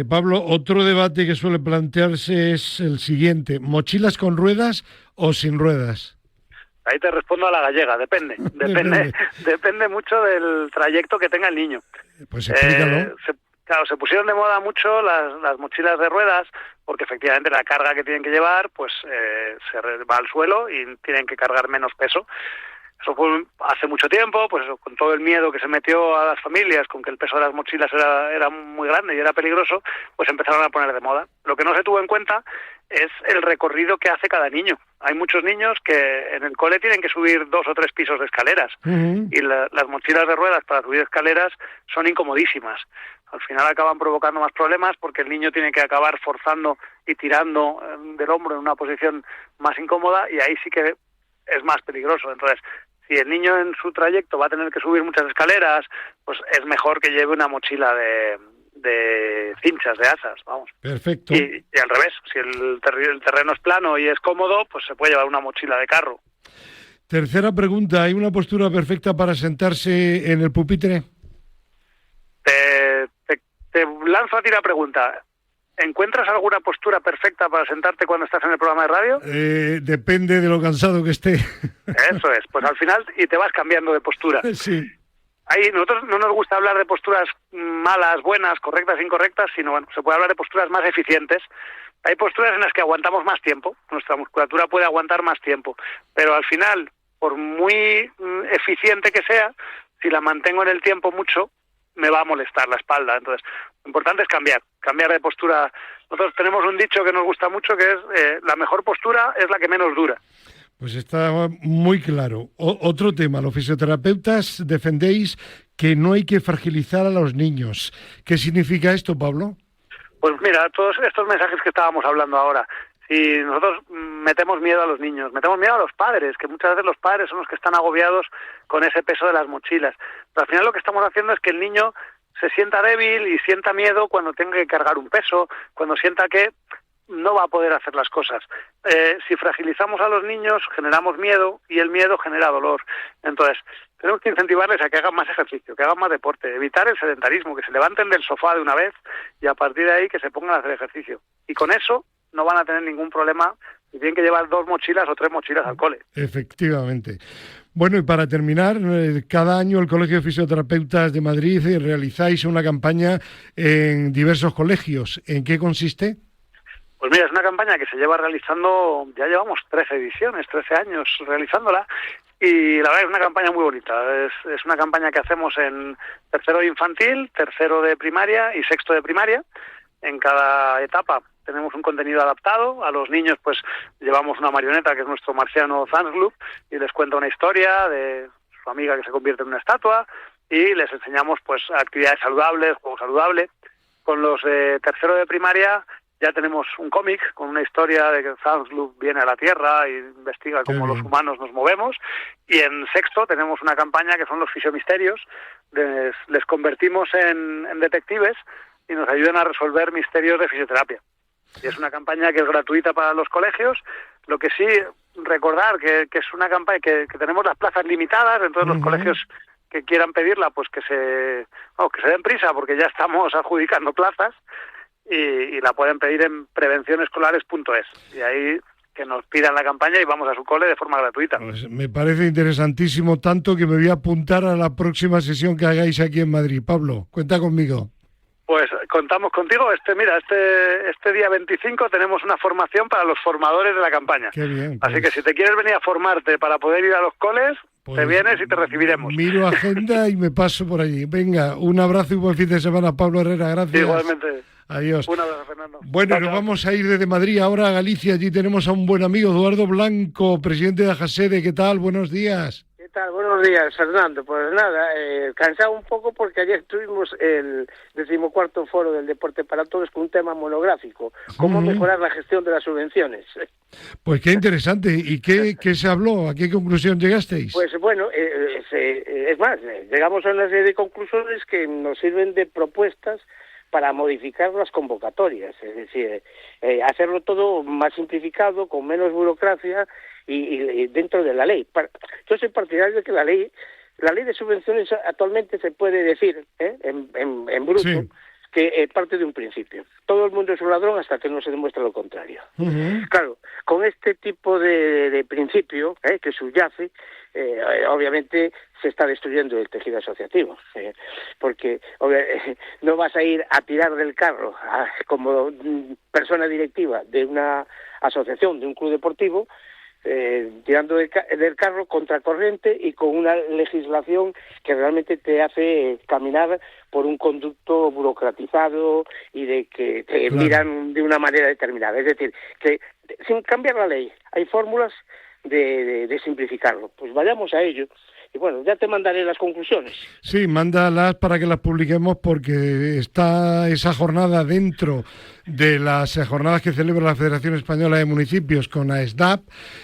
Pablo, otro debate que suele plantearse es el siguiente: ¿mochilas con ruedas o sin ruedas? Ahí te respondo a la gallega, depende mucho del trayecto que tenga el niño. Pues explícalo. Se pusieron de moda mucho las mochilas de ruedas, porque efectivamente la carga que tienen que llevar pues se va al suelo y tienen que cargar menos peso. Eso fue hace mucho tiempo, pues eso, con todo el miedo que se metió a las familias, con que el peso de las mochilas era muy grande y era peligroso, pues empezaron a poner de moda. Lo que no se tuvo en cuenta es el recorrido que hace cada niño. Hay muchos niños que en el cole tienen que subir 2 o 3 pisos de escaleras, y las mochilas de ruedas para subir escaleras son incomodísimas. al final acaban provocando más problemas porque el niño tiene que acabar forzando y tirando del hombro en una posición más incómoda y ahí sí que es más peligroso. Entonces, si el niño en su trayecto va a tener que subir muchas escaleras, pues es mejor que lleve una mochila de cinchas, de asas, vamos. Perfecto. Y al revés, si el terreno es plano y es cómodo, pues se puede llevar una mochila de carro. Tercera pregunta, ¿hay una postura perfecta para sentarse en el pupitre? Te lanzo a ti la pregunta. ¿Encuentras alguna postura perfecta para sentarte cuando estás en el programa de radio? Depende de lo cansado que esté. Eso es, pues al final y te vas cambiando de postura. Sí. Nosotros no nos gusta hablar de posturas malas, buenas, correctas, incorrectas, sino bueno, se puede hablar de posturas más eficientes. Hay posturas en las que aguantamos más tiempo, nuestra musculatura puede aguantar más tiempo, pero al final, por muy eficiente que sea, si la mantengo en el tiempo mucho, me va a molestar la espalda. Entonces, lo importante es cambiar de postura. Nosotros tenemos un dicho que nos gusta mucho, que es la mejor postura es la que menos dura. Pues está muy claro. Otro tema, los fisioterapeutas defendéis que no hay que fragilizar a los niños. ¿Qué significa esto, Pablo? Pues mira, todos estos mensajes que estábamos hablando ahora, si nosotros metemos miedo a los niños, metemos miedo a los padres, que muchas veces los padres son los que están agobiados con ese peso de las mochilas. Pero al final lo que estamos haciendo es que el niño se sienta débil y sienta miedo cuando tenga que cargar un peso, cuando sienta que no va a poder hacer las cosas. Si fragilizamos a los niños, generamos miedo y el miedo genera dolor. Entonces, tenemos que incentivarles a que hagan más ejercicio, que hagan más deporte, evitar el sedentarismo, que se levanten del sofá de una vez y a partir de ahí que se pongan a hacer ejercicio. Y con eso no van a tener ningún problema si tienen que llevar 2 mochilas o 3 mochilas al cole. Efectivamente. Bueno, y para terminar, cada año el Colegio de Fisioterapeutas de Madrid realizáis una campaña en diversos colegios. ¿En qué consiste? Pues mira, es una campaña que se lleva realizando, ya llevamos 13 ediciones, 13 años realizándola, y la verdad es una campaña muy bonita. Es una campaña que hacemos en tercero de infantil, tercero de primaria y sexto de primaria. En cada etapa tenemos un contenido adaptado. A los niños pues llevamos una marioneta que es nuestro marciano Zanzglub y les cuenta una historia de su amiga que se convierte en una estatua y les enseñamos pues actividades saludables, juego saludable. Con los de tercero de primaria ya tenemos un cómic con una historia de que Zanzglub viene a la Tierra y investiga cómo los humanos nos movemos. Y en sexto tenemos una campaña que son los fisiomisterios. Les convertimos en detectives y nos ayudan a resolver misterios de fisioterapia. Y es una campaña que es gratuita para los colegios. Lo que sí, recordar que es una campaña que tenemos las plazas limitadas, entonces los colegios que quieran pedirla, pues que se den prisa porque ya estamos adjudicando plazas. Y la pueden pedir en prevencionescolares.es y ahí que nos pidan la campaña y vamos a su cole de forma gratuita. Pues me parece interesantísimo, tanto que me voy a apuntar a la próxima sesión que hagáis aquí en Madrid. Pablo, cuenta conmigo. Pues contamos contigo. Este día 25 tenemos una formación para los formadores de la campaña. Qué bien. Pues. Así que si te quieres venir a formarte para poder ir a los coles, pues te vienes y te recibiremos. Miro agenda y me paso por allí. Venga, un abrazo y buen fin de semana, Pablo Herrera. Gracias. Igualmente. Adiós. Un abrazo, Fernando. Bueno, nos vamos a ir desde Madrid ahora a Galicia. Allí tenemos a un buen amigo, Eduardo Blanco, presidente de Ajasede. ¿Qué tal? Buenos días. ¿Qué tal? Buenos días, Fernando. Pues nada, cansado un poco porque ayer tuvimos el 14º Foro del Deporte para Todos con un tema monográfico, cómo mejorar la gestión de las subvenciones. Pues qué interesante. ¿Y qué se habló? ¿A qué conclusión llegasteis? Pues bueno, es más, llegamos a una serie de conclusiones que nos sirven de propuestas para modificar las convocatorias, es decir, hacerlo todo más simplificado, con menos burocracia y dentro de la ley. Yo soy partidario de que la ley de subvenciones actualmente se puede decir, en bruto, sí, que parte de un principio. Todo el mundo es un ladrón hasta que no se demuestre lo contrario. Claro, con este tipo de principio que subyace, obviamente se está destruyendo el tejido asociativo, porque no vas a ir a tirar del carro como persona directiva de una asociación, de un club deportivo, tirando del carro contracorriente y con una legislación que realmente te hace caminar por un conducto burocratizado y de que te miran de una manera determinada. Es decir, que sin cambiar la ley hay fórmulas de simplificarlo. Pues vayamos a ello bueno, ya te mandaré las conclusiones. Sí, mándalas para que las publiquemos, porque está esa jornada dentro de las jornadas que celebra la Federación Española de Municipios con AESDAP.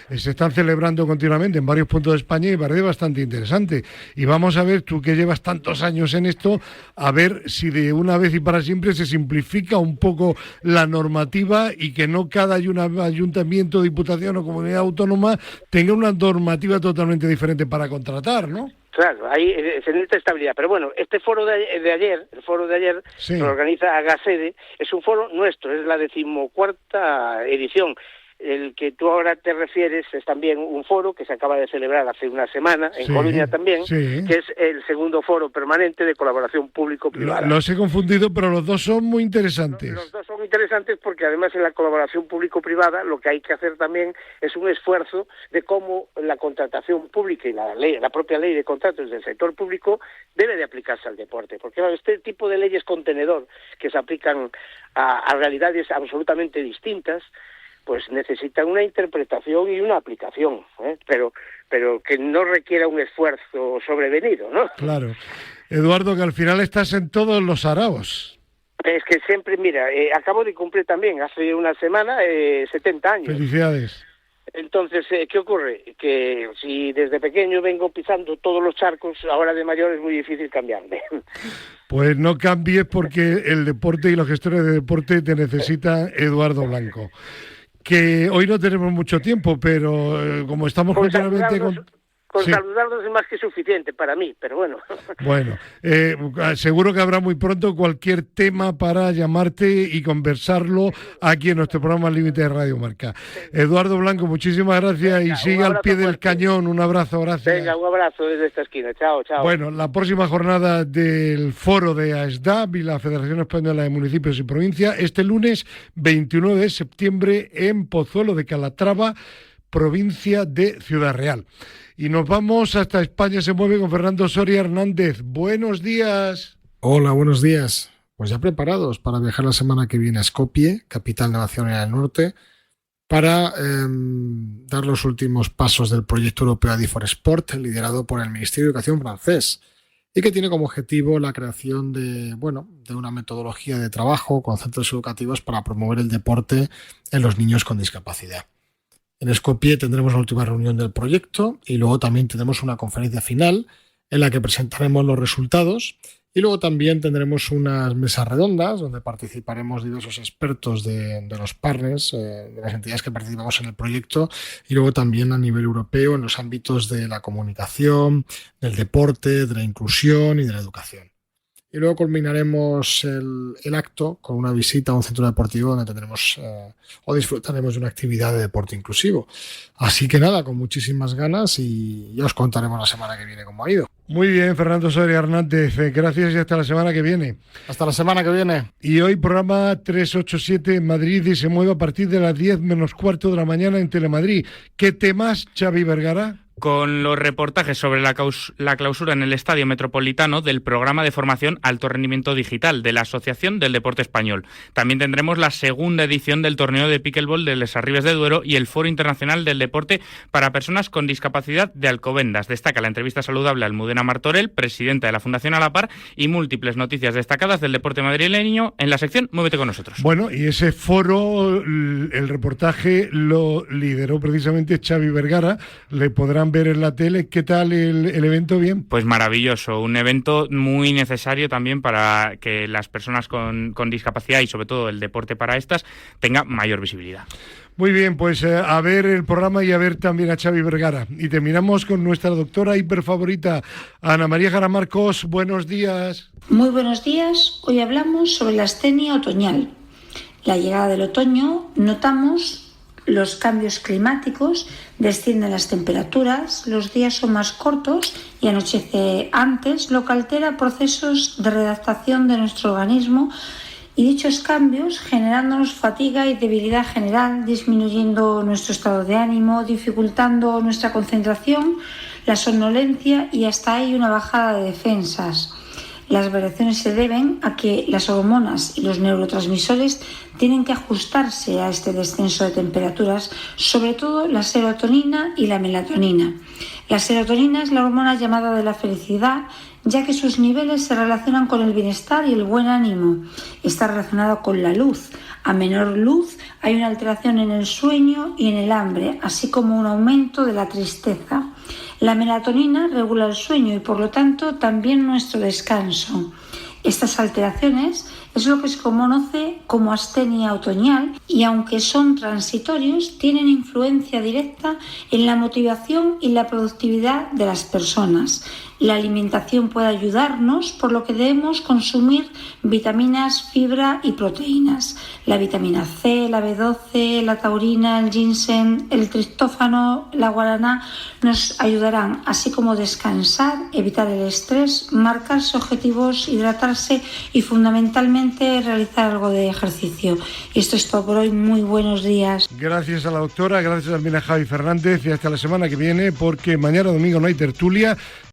Se están celebrando continuamente en varios puntos de España y parece bastante interesante. Y vamos a ver, tú que llevas tantos años en esto, a ver si de una vez y para siempre se simplifica un poco la normativa y que no cada ayuntamiento, diputación o comunidad autónoma tenga una normativa totalmente diferente para contratar, ¿no? Claro, ahí se necesita estabilidad. Pero bueno, este foro de ayer, el foro de ayer, sí, lo organiza Agasede, es un foro nuestro, es la 14ª edición. El que tú ahora te refieres es también un foro que se acaba de celebrar hace una semana, en Coruña también, que es el segundo foro permanente de colaboración público-privada. Los he confundido, pero los dos son muy interesantes. Los dos son interesantes porque además en la colaboración público-privada lo que hay que hacer también es un esfuerzo de cómo la contratación pública y la propia ley de contratos del sector público debe de aplicarse al deporte. Porque claro, este tipo de leyes contenedor que se aplican a realidades absolutamente distintas, pues necesitan una interpretación y una aplicación, pero que no requiera un esfuerzo sobrevenido, ¿no? Claro. Eduardo, que al final estás en todos los araos. Es que siempre, mira, acabo de cumplir también, hace una semana, 70 años. Felicidades. Entonces, ¿qué ocurre? Que si desde pequeño vengo pisando todos los charcos, ahora de mayor es muy difícil cambiarme. Pues no cambies, porque el deporte y los gestores de deporte te necesitan, Eduardo Blanco. Que hoy no tenemos mucho tiempo, pero como estamos continuamente con saludarlos es más que suficiente para mí, pero bueno. Bueno, seguro que habrá muy pronto cualquier tema para llamarte y conversarlo aquí en nuestro programa Límite de Radio Marca. Eduardo Blanco, muchísimas gracias. Venga, y sigue al pie del cañón. Un abrazo, gracias. Venga, un abrazo desde esta esquina. Chao, chao. Bueno, la próxima jornada del foro de AESDAP y la Federación Española de Municipios y Provincias, este lunes 29 de septiembre en Pozuelo de Calatrava, provincia de Ciudad Real. Y nos vamos hasta España se mueve con Fernando Soria Hernández. Buenos días. Hola, buenos días. Pues ya preparados para viajar la semana que viene a Skopje, capital de Macedonia del Norte, para dar los últimos pasos del proyecto europeo ADI for Sport, liderado por el Ministerio de Educación francés, y que tiene como objetivo la creación de una metodología de trabajo con centros educativos para promover el deporte en los niños con discapacidad. En Skopje tendremos la última reunión del proyecto y luego también tendremos una conferencia final en la que presentaremos los resultados, y luego también tendremos unas mesas redondas donde participaremos diversos expertos de los partners, de las entidades que participamos en el proyecto, y luego también a nivel europeo en los ámbitos de la comunicación, del deporte, de la inclusión y de la educación. Y luego culminaremos el acto con una visita a un centro deportivo donde tendremos o disfrutaremos de una actividad de deporte inclusivo. Así que nada, con muchísimas ganas, y ya os contaremos la semana que viene cómo ha ido. Muy bien, Fernando Soria Hernández, gracias y hasta la semana que viene. Hasta la semana que viene. Y hoy programa 387 en Madrid y se mueve a partir de las 10 menos cuarto de la mañana en Telemadrid. ¿Qué temas, Xavi Vergara? Con los reportajes sobre la clausura en el Estadio Metropolitano del programa de formación Alto Rendimiento Digital de la Asociación del Deporte Español. También tendremos la segunda edición del torneo de pickleball de Les Arribes de Duero y el Foro Internacional del Deporte para Personas con Discapacidad de Alcobendas. Destaca la entrevista saludable a Almudena Martorell, presidenta de la Fundación A la Par, y múltiples noticias destacadas del deporte madrileño en la sección Muévete con nosotros. Bueno, y ese foro, el reportaje lo lideró precisamente Xavi Vergara. Le podrán ver en la tele. ¿Qué tal el evento? ¿Bien? Pues maravilloso, un evento muy necesario también para que las personas con discapacidad y sobre todo el deporte para estas tenga mayor visibilidad. Muy bien, pues a ver el programa y a ver también a Xavi Vergara. Y terminamos con nuestra doctora hiperfavorita, Ana María Jara Marcos. Buenos días. Muy buenos días. Hoy hablamos sobre la astenia otoñal. La llegada del otoño, notamos los cambios climáticos, descienden las temperaturas, los días son más cortos y anochece antes, lo que altera procesos de readaptación de nuestro organismo, y dichos cambios generándonos fatiga y debilidad general, disminuyendo nuestro estado de ánimo, dificultando nuestra concentración, la somnolencia y hasta hay una bajada de defensas. Las variaciones se deben a que las hormonas y los neurotransmisores tienen que ajustarse a este descenso de temperaturas, sobre todo la serotonina y la melatonina. La serotonina es la hormona llamada de la felicidad, ya que sus niveles se relacionan con el bienestar y el buen ánimo. Está relacionado con la luz. A menor luz hay una alteración en el sueño y en el hambre, así como un aumento de la tristeza. La melatonina regula el sueño y por lo tanto también nuestro descanso. Estas alteraciones es lo que se conoce como astenia otoñal y aunque son transitorios, tienen influencia directa en la motivación y la productividad de las personas. La alimentación puede ayudarnos, por lo que debemos consumir vitaminas, fibra y proteínas. La vitamina C, la B12, la taurina, el ginseng, el triptófano, la guaraná nos ayudarán, así como descansar, evitar el estrés, marcarse objetivos, hidratarse y fundamentalmente realizar algo de ejercicio. Y esto es todo por hoy. Muy buenos días. Gracias a la doctora, gracias también a Javi Fernández y hasta la semana que viene, porque mañana domingo no hay tertulia.